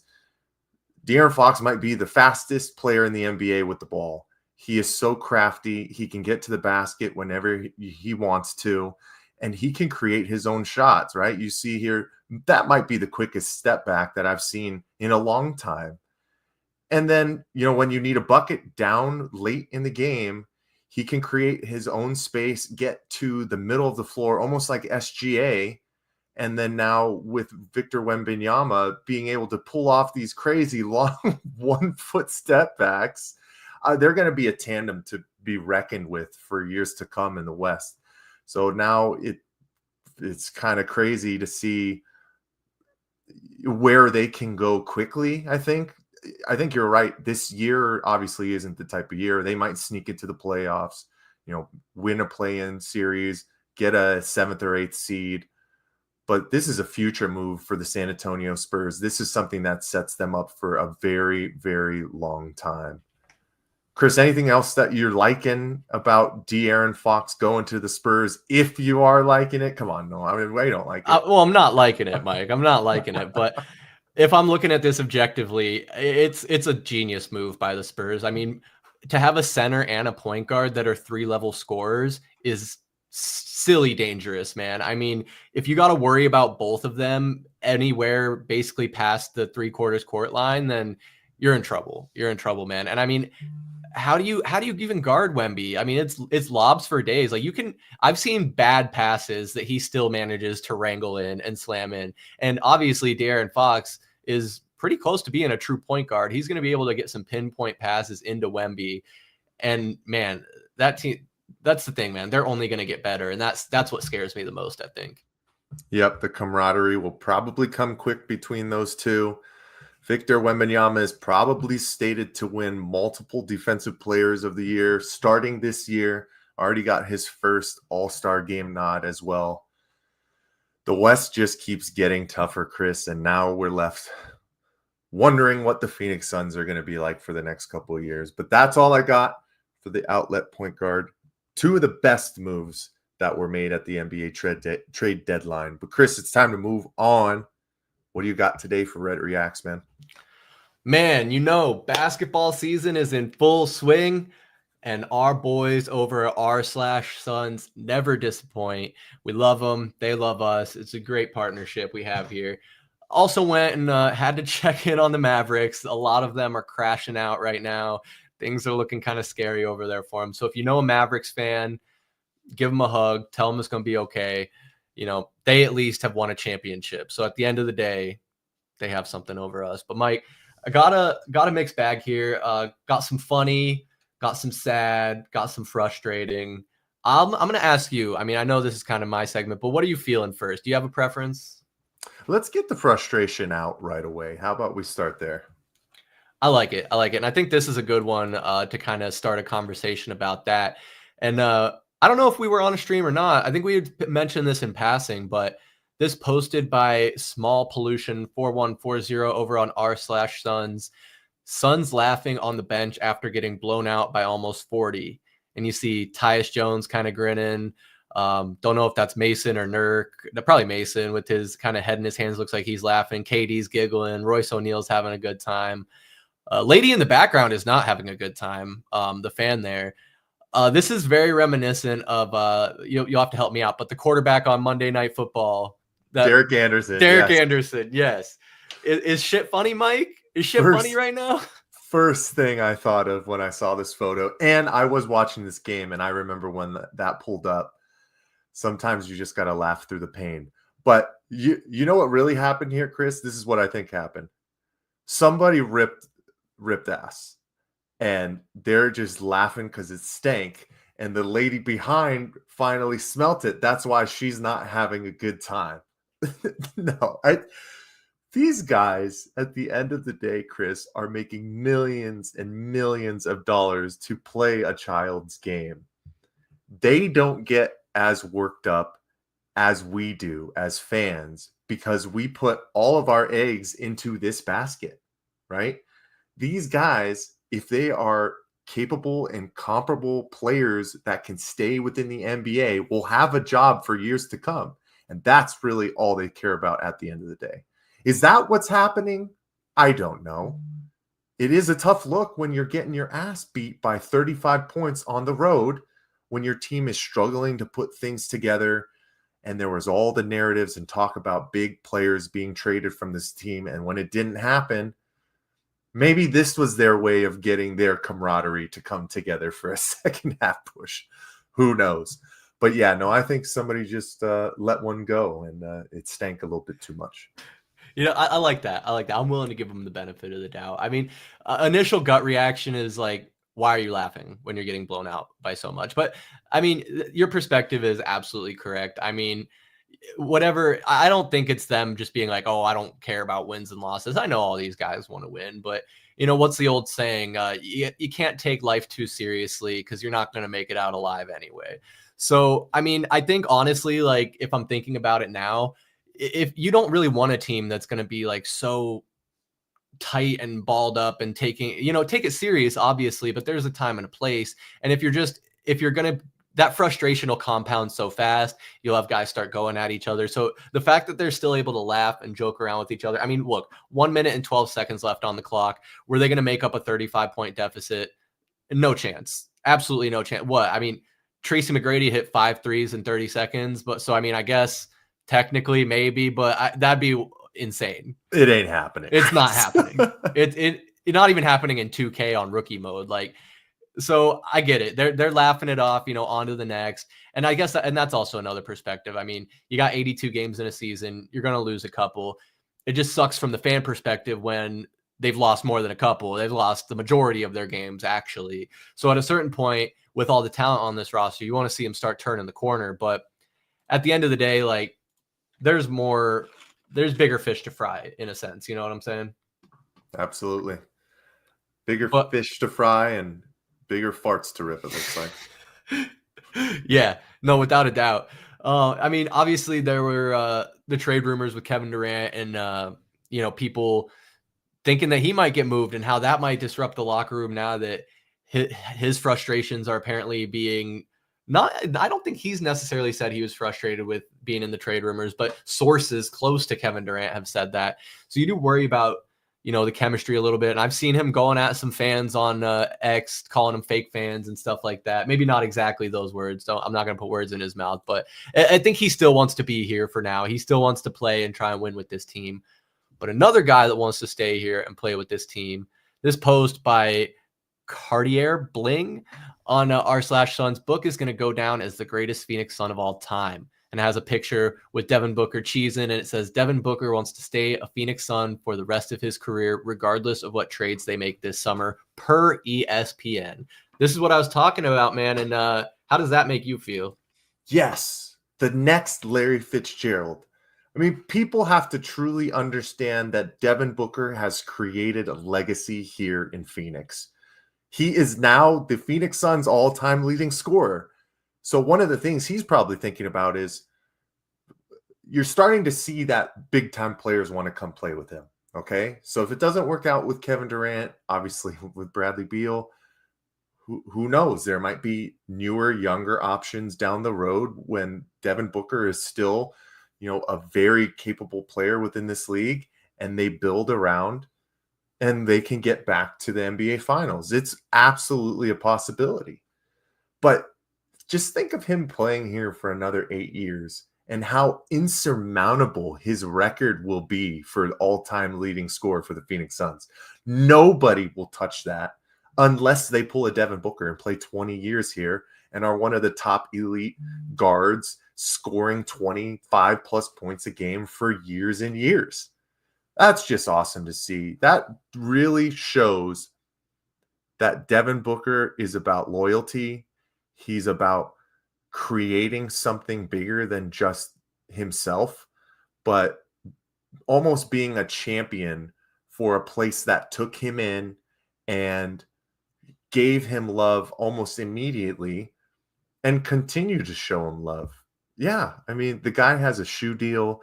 De'Aaron Fox might be the fastest player in the NBA with the ball. He is so crafty. He can get to the basket whenever he wants to, and he can create his own shots, right? You see here, that might be the quickest step back that I've seen in a long time. And then, you know, when you need a bucket down late in the game, he can create his own space, get to the middle of the floor, almost like SGA. And then now with Victor Wembanyama being able to pull off these crazy long 1 foot step backs, they're going to be a tandem to be reckoned with for years to come in the West. So now it's kind of crazy to see where they can go quickly. I think you're right. This year obviously isn't the type of year. They might sneak into the playoffs, you know, win a play-in series, get a 7th or 8th seed. But this is a future move for the San Antonio Spurs. This is something that sets them up for a very, very long time. Chris, anything else that you're liking about De'Aaron Fox going to the Spurs? If you are liking it, come on, no, I mean, we don't like it. Well, I'm not liking it, Mike. I'm not liking it. But if I'm looking at this objectively, it's a genius move by the Spurs. I mean, to have a center and a point guard that are 3-level scorers is silly dangerous, man. I mean, if you got to worry about both of them anywhere basically past the 3/4 court line, then you're in trouble. You're in trouble, man. And I mean, how do you even guard Wemby? I mean, it's lobs for days. Like I've seen bad passes that he still manages to wrangle in and slam in. And obviously De'Aaron Fox is pretty close to being a true point guard. He's going to be able to get some pinpoint passes into Wemby. And man, that team, that's the thing, man. They're only going to get better. And that's what scares me the most, I think. Yep. The camaraderie will probably come quick between those two. Victor Wembanyama is probably stated to win multiple Defensive Players of the Year starting this year. Already got his first All-Star game nod as well. The West just keeps getting tougher, Chris, and now we're left wondering what the Phoenix Suns are going to be like for the next couple of years. But that's all I got for the outlet point guard. 2 of the best moves that were made at the NBA trade deadline. But Chris, it's time to move on. What do you got today for Red Reacts, man? Man, you know, basketball season is in full swing, and our boys over at r/Suns never disappoint. We love them. They love us. It's a great partnership we have here. Also went and had to check in on the Mavericks. A lot of them are crashing out right now. Things are looking kind of scary over there for them. So if you know a Mavericks fan, give them a hug. Tell them it's going to be okay. You know, they at least have won a championship. So at the end of the day, they have something over us. But Mike, I got a mixed bag here. Got some funny, got some sad, got some frustrating. I'm going to ask you, I mean, I know this is kind of my segment, but what are you feeling first? Do you have a preference? Let's get the frustration out right away. How about we start there? I like it. And I think this is a good one to kind of start a conversation about that. And I don't know if we were on a stream or not. I think we had mentioned this in passing, but this posted by Small Pollution 4140 over on r/Suns. Suns laughing on the bench after getting blown out by almost 40. And you see Tyus Jones kind of grinning. Don't know if that's Mason or Nurk. Probably Mason with his kind of head in his hands. Looks like he's laughing. KD's giggling. Royce O'Neal's having a good time. Lady in the background is not having a good time. The fan there. This is very reminiscent of you'll have to help me out, but the quarterback on Monday Night Football, Derek Anderson. Anderson, yes. Is shit funny, Mike? Is shit funny right now? First thing I thought of when I saw this photo, and I was watching this game, and I remember when that pulled up. Sometimes you just gotta laugh through the pain. But you know what really happened here, Chris? This is what I think happened. Somebody ripped ass. And they're just laughing because it stank. and the lady behind finally smelt it. That's why she's not having a good time. No, these guys at the end of the day, Chris, are making millions and millions of dollars to play a child's game. They don't get as worked up as we do as fans because we put all of our eggs into this basket, right? These guys, if they are capable and comparable players that can stay within the NBA, will have a job for years to come. And that's really all they care about at the end of the day. Is that what's happening? I don't know. It is a tough look when you're getting your ass beat by 35 points on the road, when your team is struggling to put things together. And there was all the narratives and talk about big players being traded from this team. And when it didn't happen, maybe this was their way of getting their camaraderie to come together for a second half push. Who knows? But yeah, no, I think somebody just let one go, and it stank a little bit too much. You know, I like that. I like that. I'm willing to give them the benefit of the doubt. I mean, initial gut reaction is like, why are you laughing when you're getting blown out by so much? But I mean, your perspective is absolutely correct. I mean, whatever, I don't think it's them just being like, oh, I don't care about wins and losses. I know all these guys want to win, but you know, what's the old saying? You can't take life too seriously because you're not going to make it out alive anyway. So, I mean, I think honestly, like if I'm thinking about it now, if you don't really want a team that's going to be like so tight and balled up and taking, you know, take it serious, obviously, but there's a time and a place. And if you're going to, that frustration will compound so fast, you'll have guys start going at each other. So the fact that they're still able to laugh and joke around with each other. I mean, look, 1 minute and 12 seconds left on the clock. Were they going to make up a 35-point deficit? No chance. Absolutely no chance. What? I mean, Tracy McGrady hit 5 threes in 30 seconds. But so, I mean, I guess technically maybe, but that'd be insane. It ain't happening. It's not happening. It's not even happening in 2K on rookie mode. Like, so I get it. They're laughing it off, you know, on to the next. And I guess and that's also another perspective. I mean, you got 82 games in a season. You're going to lose a couple. It just sucks from the fan perspective when they've lost more than a couple. They've lost the majority of their games, actually. So at a certain point, with all the talent on this roster, you want to see them start turning the corner. But at the end of the day, like, there's bigger fish to fry in a sense. You know what I'm saying? Absolutely. Bigger fish to fry and bigger farts to rip, it looks like. Yeah, no, without a doubt. I mean, obviously there were the trade rumors with Kevin Durant and, you know, people thinking that he might get moved and how that might disrupt the locker room now that his frustrations are apparently being I don't think he's necessarily said he was frustrated with being in the trade rumors, but sources close to Kevin Durant have said that. So you do worry about, you know, the chemistry a little bit. And I've seen him going at some fans on X, calling them fake fans and stuff like that. Maybe not exactly those words. I'm not going to put words in his mouth, but I think he still wants to be here for now. He still wants to play and try and win with this team. But another guy that wants to stay here and play with this team, this post by Cartier Bling on r/Suns book is going to go down as the greatest Phoenix Sun of all time. And it has a picture with Devin Booker cheesing, and it says Devin Booker wants to stay a Phoenix Sun for the rest of his career, regardless of what trades they make this summer, per ESPN. This is what I was talking about, man. And how does that make you feel? Yes, the next Larry Fitzgerald. I mean, people have to truly understand that Devin Booker has created a legacy here in Phoenix. He is now the Phoenix Suns' all-time leading scorer. So one of the things he's probably thinking about is you're starting to see that big-time players want to come play with him, okay? So if it doesn't work out with Kevin Durant, obviously with Bradley Beal, who knows? There might be newer, younger options down the road when Devin Booker is still, you know, a very capable player within this league, and they build around and they can get back to the NBA Finals. It's absolutely a possibility. But just think of him playing here for another 8 years and how insurmountable his record will be for an all-time leading scorer for the Phoenix Suns. Nobody will touch that unless they pull a Devin Booker and play 20 years here and are one of the top elite guards scoring 25 plus points a game for years and years. That's just awesome to see. That really shows that Devin Booker is about loyalty. He's about creating something bigger than just himself, but almost being a champion for a place that took him in and gave him love almost immediately and continue to show him love. Yeah, I mean, the guy has a shoe deal.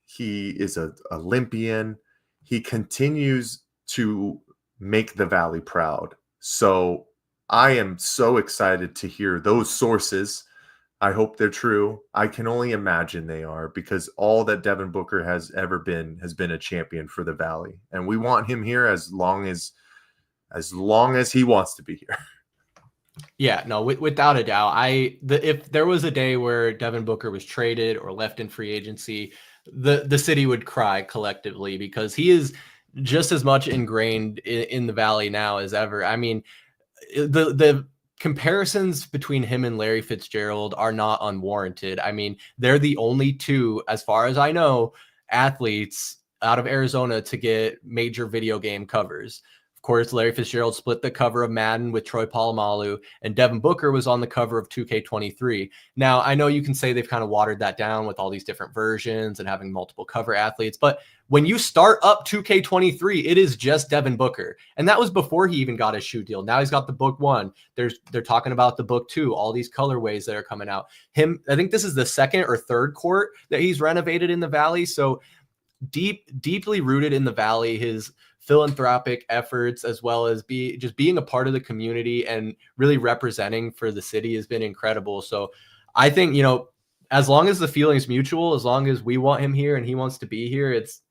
He is an Olympian. He continues to make the Valley proud. So I am so excited to hear those sources. I hope they're true. I can only imagine they are, because all that Devin Booker has ever been has been a champion for the Valley. And we want him here as long as he wants to be here. Yeah, no, without a doubt. If there was a day where Devin Booker was traded or left in free agency, the city would cry collectively, because he is just as much ingrained in the Valley now as ever. I mean, the comparisons between him and Larry Fitzgerald are not unwarranted. I mean, they're the only two, as far as I know, athletes out of Arizona to get major video game covers. Of course, Larry Fitzgerald split the cover of Madden with Troy Polamalu, and Devin Booker was on the cover of 2K23. Now, I know you can say they've kind of watered that down with all these different versions and having multiple cover athletes, but when you start up 2K23, it is just Devin Booker. And that was before he even got his shoe deal. Now he's got the book 1. They're talking about the book 2, all these colorways that are coming out. I think this is the second or third court that he's renovated in the Valley. So deeply rooted in the Valley, his philanthropic efforts, as well as being a part of the community and really representing for the city, has been incredible. So I think, as long as the feeling is mutual, as long as we want him here and he wants to be here, it's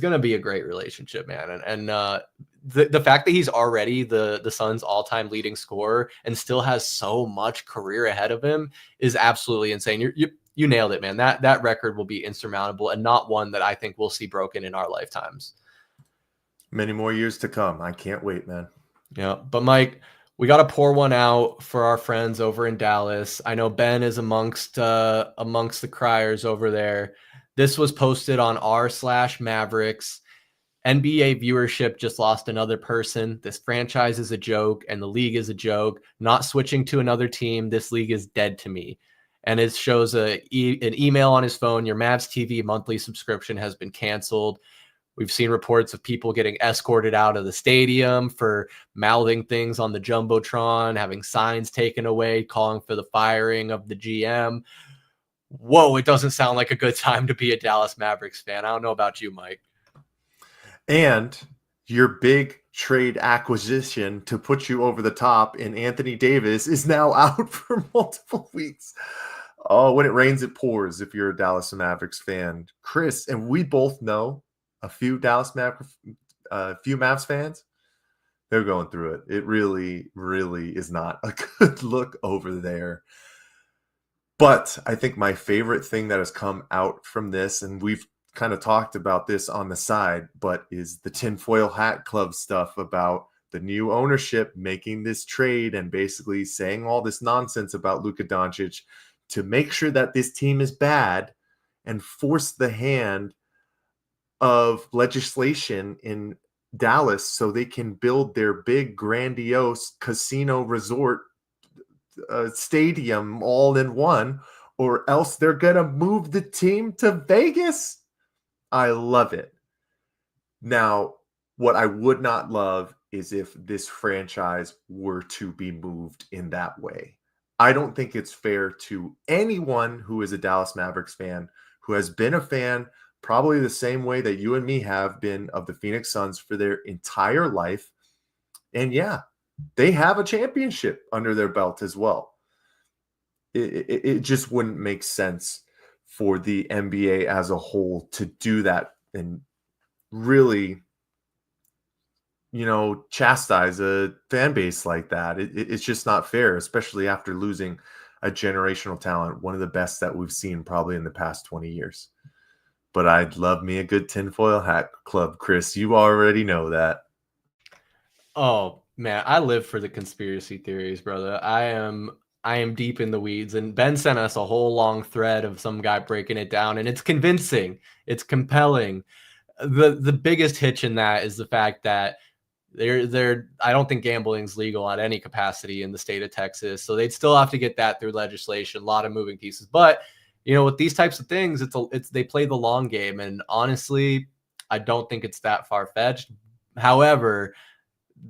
going to be a great relationship, man. And the fact that he's already the Suns' all-time leading scorer and still has so much career ahead of him is absolutely insane. You nailed it, man. That record will be insurmountable, and not one that I think we'll see broken in our lifetimes. Many more years to come. I can't wait, man. Yeah, but Mike, we got to pour one out for our friends over in Dallas. I know Ben is amongst the criers over there. This was posted on r/Mavericks. NBA viewership just lost another person. This franchise is a joke, and the league is a joke. Not switching to another team. This league is dead to me. And it shows an email on his phone. Your Mavs TV monthly subscription has been canceled. We've seen reports of people getting escorted out of the stadium for mouthing things on the Jumbotron, having signs taken away, calling for the firing of the GM. Whoa, it doesn't sound like a good time to be a Dallas Mavericks fan. I don't know about you, Mike. And your big trade acquisition to put you over the top in Anthony Davis is now out for multiple weeks. Oh, when it rains, it pours if you're a Dallas Mavericks fan. Chris, and we both know a few Mavs fans, they're going through it. It really, really is not a good look over there. But I think my favorite thing that has come out from this, and we've kind of talked about this on the side, but is the tinfoil hat club stuff about the new ownership making this trade and basically saying all this nonsense about Luka Doncic to make sure that this team is bad and force the hand of legislation in Dallas so they can build their big grandiose casino resort stadium all in one, or else they're gonna move the team to Vegas. I love it. Now, what I would not love is if this franchise were to be moved in that way. I don't think it's fair to anyone who is a Dallas Mavericks fan, who has been a fan probably the same way that you and me have been of the Phoenix Suns for their entire life. And yeah, they have a championship under their belt as well. It just wouldn't make sense for the NBA as a whole to do that and really, chastise a fan base like that. It's just not fair, especially after losing a generational talent, one of the best that we've seen probably in the past 20 years. But I'd love me a good tinfoil hat club, Chris. You already know that. Oh, man, I live for the conspiracy theories, brother. I am deep in the weeds, and Ben sent us a whole long thread of some guy breaking it down, and it's convincing. It's compelling. The biggest hitch in that is the fact that I don't think gambling's legal at any capacity in the state of Texas. So they'd still have to get that through legislation, a lot of moving pieces. But, with these types of things, they play the long game. And honestly, I don't think it's that far-fetched. However,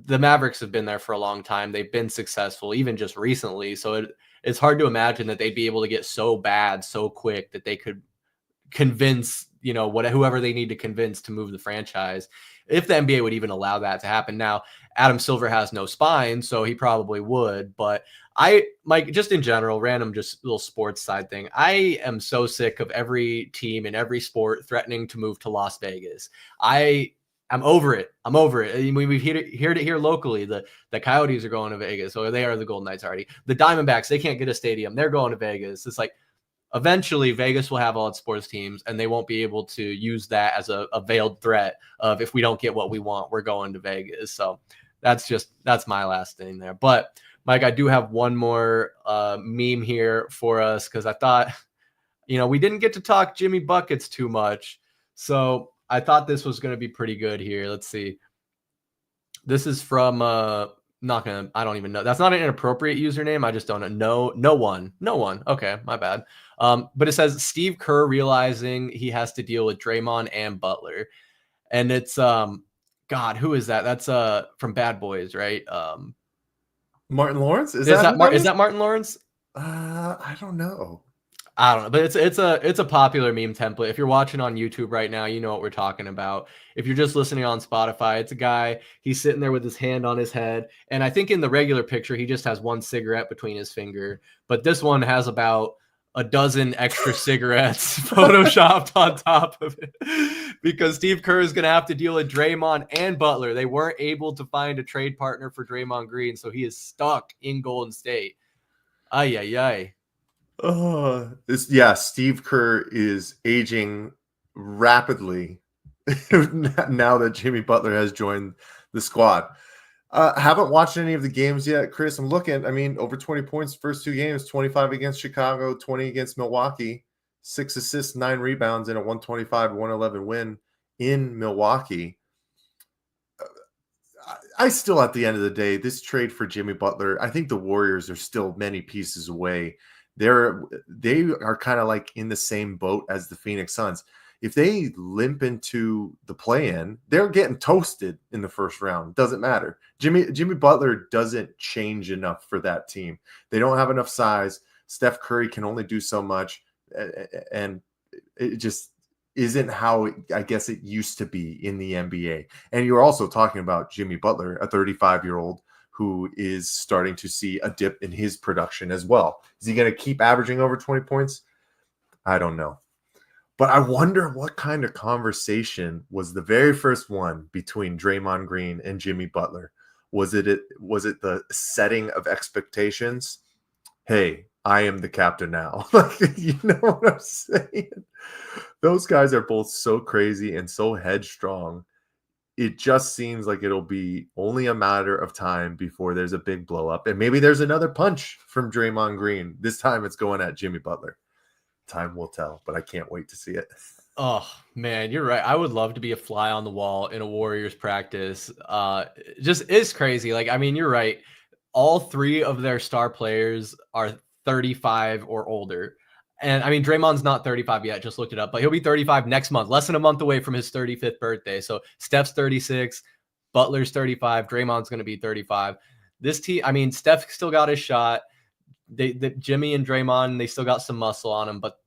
the Mavericks have been there for a long time. They've been successful, even just recently. So it's hard to imagine that they'd be able to get so bad so quick that they could convince, whoever they need to convince to move the franchise, if the NBA would even allow that to happen. Now, Adam Silver has no spine, so he probably would. But Mike, just in general, random, just little sports side thing, I am so sick of every team in every sport threatening to move to Las Vegas. I'm over it. I mean, we've heard it here locally. The Coyotes are going to Vegas, or they are the Golden Knights already. The Diamondbacks, they can't get a stadium. They're going to Vegas. It's like, eventually Vegas will have all its sports teams, and they won't be able to use that as a veiled threat of, if we don't get what we want, we're going to Vegas. So that's my last thing there. But Mike, I do have one more meme here for us, because I thought, we didn't get to talk Jimmy Buckets too much. So I thought this was going to be pretty good here. Let's see. This is from I don't even know. That's not an inappropriate username. I just don't know. No one. Okay, my bad. But it says Steve Kerr realizing he has to deal with Draymond and Butler. And it's God, who is that? That's from Bad Boys, right? Martin Lawrence? Is that Martin Lawrence? I don't know. I don't know, but it's a popular meme template. If you're watching on YouTube right now, you know what we're talking about. If you're just listening on Spotify, it's a guy, he's sitting there with his hand on his head. And I think in the regular picture, he just has one cigarette between his finger. But this one has about a dozen extra cigarettes photoshopped on top of it, because Steve Kerr is going to have to deal with Draymond and Butler. They weren't able to find a trade partner for Draymond Green, so he is stuck in Golden State. Ay, ay, ay. Steve Kerr is aging rapidly now that Jimmy Butler has joined the squad. Haven't watched any of the games yet, Chris. I'm looking. I mean, over 20 points first two games, 25 against Chicago, 20 against Milwaukee, 6 assists, 9 rebounds in a 125-111 win in Milwaukee. I still, at the end of the day, this trade for Jimmy Butler, I think the Warriors are still many pieces away. They are kind of like in the same boat as the Phoenix Suns. If they limp into the play-in, they're getting toasted in the first round. Doesn't matter. Jimmy Butler doesn't change enough for that team. They don't have enough size. Steph Curry can only do so much, and it just isn't how I guess it used to be in the NBA. And you're also talking about Jimmy Butler, a 35-year-old who is starting to see a dip in his production as well. Is he going to keep averaging over 20 points? I don't know. But I wonder what kind of conversation was the very first one between Draymond Green and Jimmy Butler. Was it the setting of expectations? Hey, I am the captain now. You know what I'm saying? Those guys are both so crazy and so headstrong. It just seems like it'll be only a matter of time before there's a big blow up. And maybe there's another punch from Draymond Green. This time it's going at Jimmy Butler. Time will tell, but I can't wait to see it. Oh, man, you're right. I would love to be a fly on the wall in a Warriors practice. It's crazy. Like, I mean, you're right. All three of their star players are 35 or older. And I mean, Draymond's not 35 yet, just looked it up, but he'll be 35 next month, less than a month away from his 35th birthday. So Steph's 36, Butler's 35, Draymond's going to be 35. This team, I mean, Steph still got his shot. Jimmy and Draymond, they still got some muscle on them, but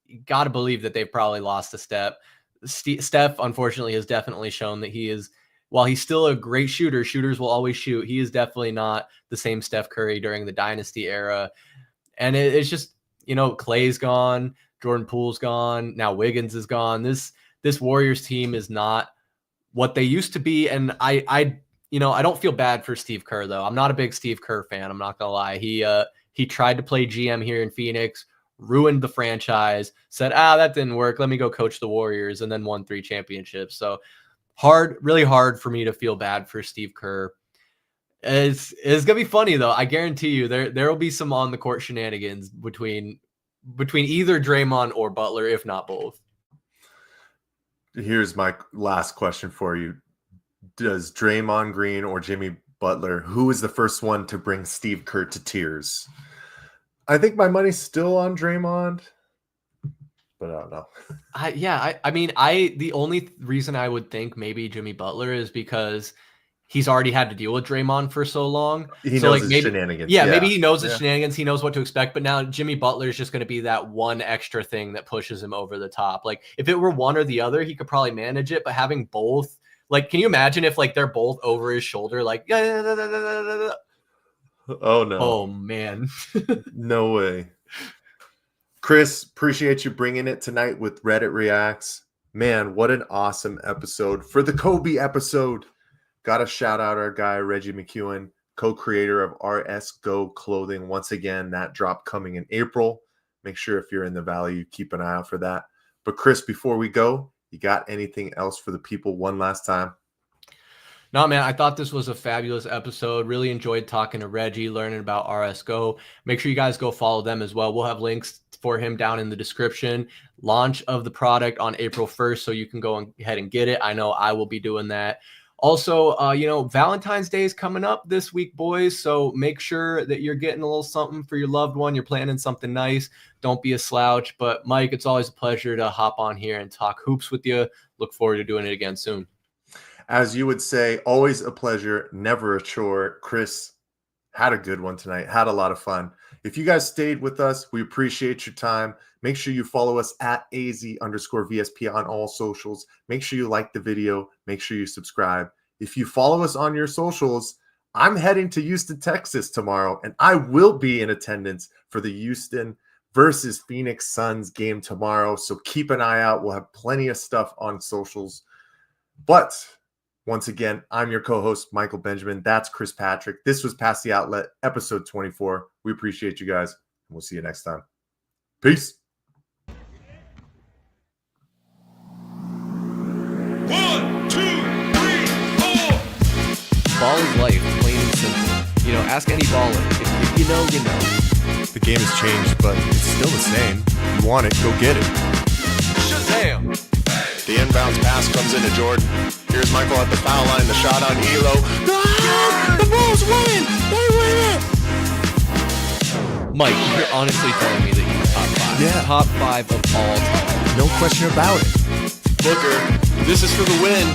you got to believe that they've probably lost a step. Steph, unfortunately, has definitely shown that he is, while he's still a great shooter, shooters will always shoot. He is definitely not the same Steph Curry during the dynasty era. And it's just, Clay's gone, Jordan Poole's gone, now Wiggins is gone. This Warriors team is not what they used to be. And I don't feel bad for Steve Kerr, though. I'm not a big Steve Kerr fan. I'm not going to lie. He tried to play GM here in Phoenix, ruined the franchise, said, that didn't work. Let me go coach the Warriors, and then won 3 championships. So really hard for me to feel bad for Steve Kerr. It's going to be funny, though. I guarantee you there will be some on the court shenanigans between either Draymond or Butler, if not both. Here's my last question for you. does Draymond Green or Jimmy Butler? Who is the first one to bring Steve Kerr to tears? I think my money's still on Draymond, but I don't know. I mean, the only reason I would think maybe Jimmy Butler is because he's already had to deal with Draymond for so long. He so knows like his maybe, shenanigans. Yeah, maybe he knows the shenanigans. He knows what to expect. But now Jimmy Butler is just going to be that one extra thing that pushes him over the top. Like if it were one or the other, he could probably manage it. But having both, like, can you imagine if like they're both over his shoulder? Like, oh no, oh man, no way. Chris, appreciate you bringing it tonight with Reddit Reacts. Man, what an awesome episode for the Kobe episode. Got to shout out our guy, Reggie McCuin, co-creator of RS Go Clothing. Once again, that drop coming in April. Make sure if you're in the Valley, you keep an eye out for that. But Chris, before we go, you got anything else for the people one last time? No, man, I thought this was a fabulous episode. Really enjoyed talking to Reggie, learning about RS Go. Make sure you guys go follow them as well. We'll have links for him down in the description. Launch of the product on April 1st, so you can go ahead and get it. I know I will be doing that. Also, Valentine's Day is coming up this week, boys. So make sure that you're getting a little something for your loved one. You're planning something nice. Don't be a slouch. But Mike, it's always a pleasure to hop on here and talk hoops with you. Look forward to doing it again soon. As you would say, always a pleasure, never a chore. Chris, had a good one tonight. Had a lot of fun. If you guys stayed with us, we appreciate your time. Make sure you follow us at AZ_VSP on all socials. Make sure you like the video. Make sure you subscribe. If you follow us on your socials, I'm heading to Houston, Texas tomorrow, and I will be in attendance for the Houston versus Phoenix Suns game tomorrow. So keep an eye out. We'll have plenty of stuff on socials. But once again, I'm your co-host, Michael Benjamin. That's Chris Patrick. This was Past the Outlet, episode 24. We appreciate you guys, and we'll see you next time. Peace. 1, 2, 3, 4. Ball is life, plain and simple. You know, ask any baller. If you know, you know. The game has changed, but it's still the same. You want it, go get it. Shazam! The inbounds pass comes into Jordan. Here's Michael at the foul line. The shot on Elo. Ah, the Bulls win! They win it! Mike, you're honestly telling me that you're top 5. Yeah. Top 5 of all time. No question about it. Booker, this is for the win.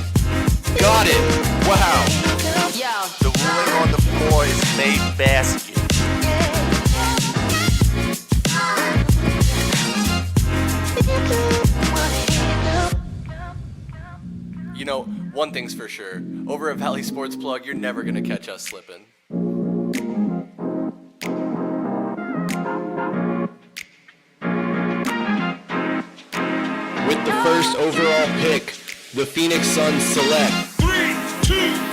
Got it. Wow. The ruling on the floor is made basket. You know, one thing's for sure. Over at Valley Sports Plug, you're never going to catch us slipping. With the first overall pick, the Phoenix Suns select 3, 2,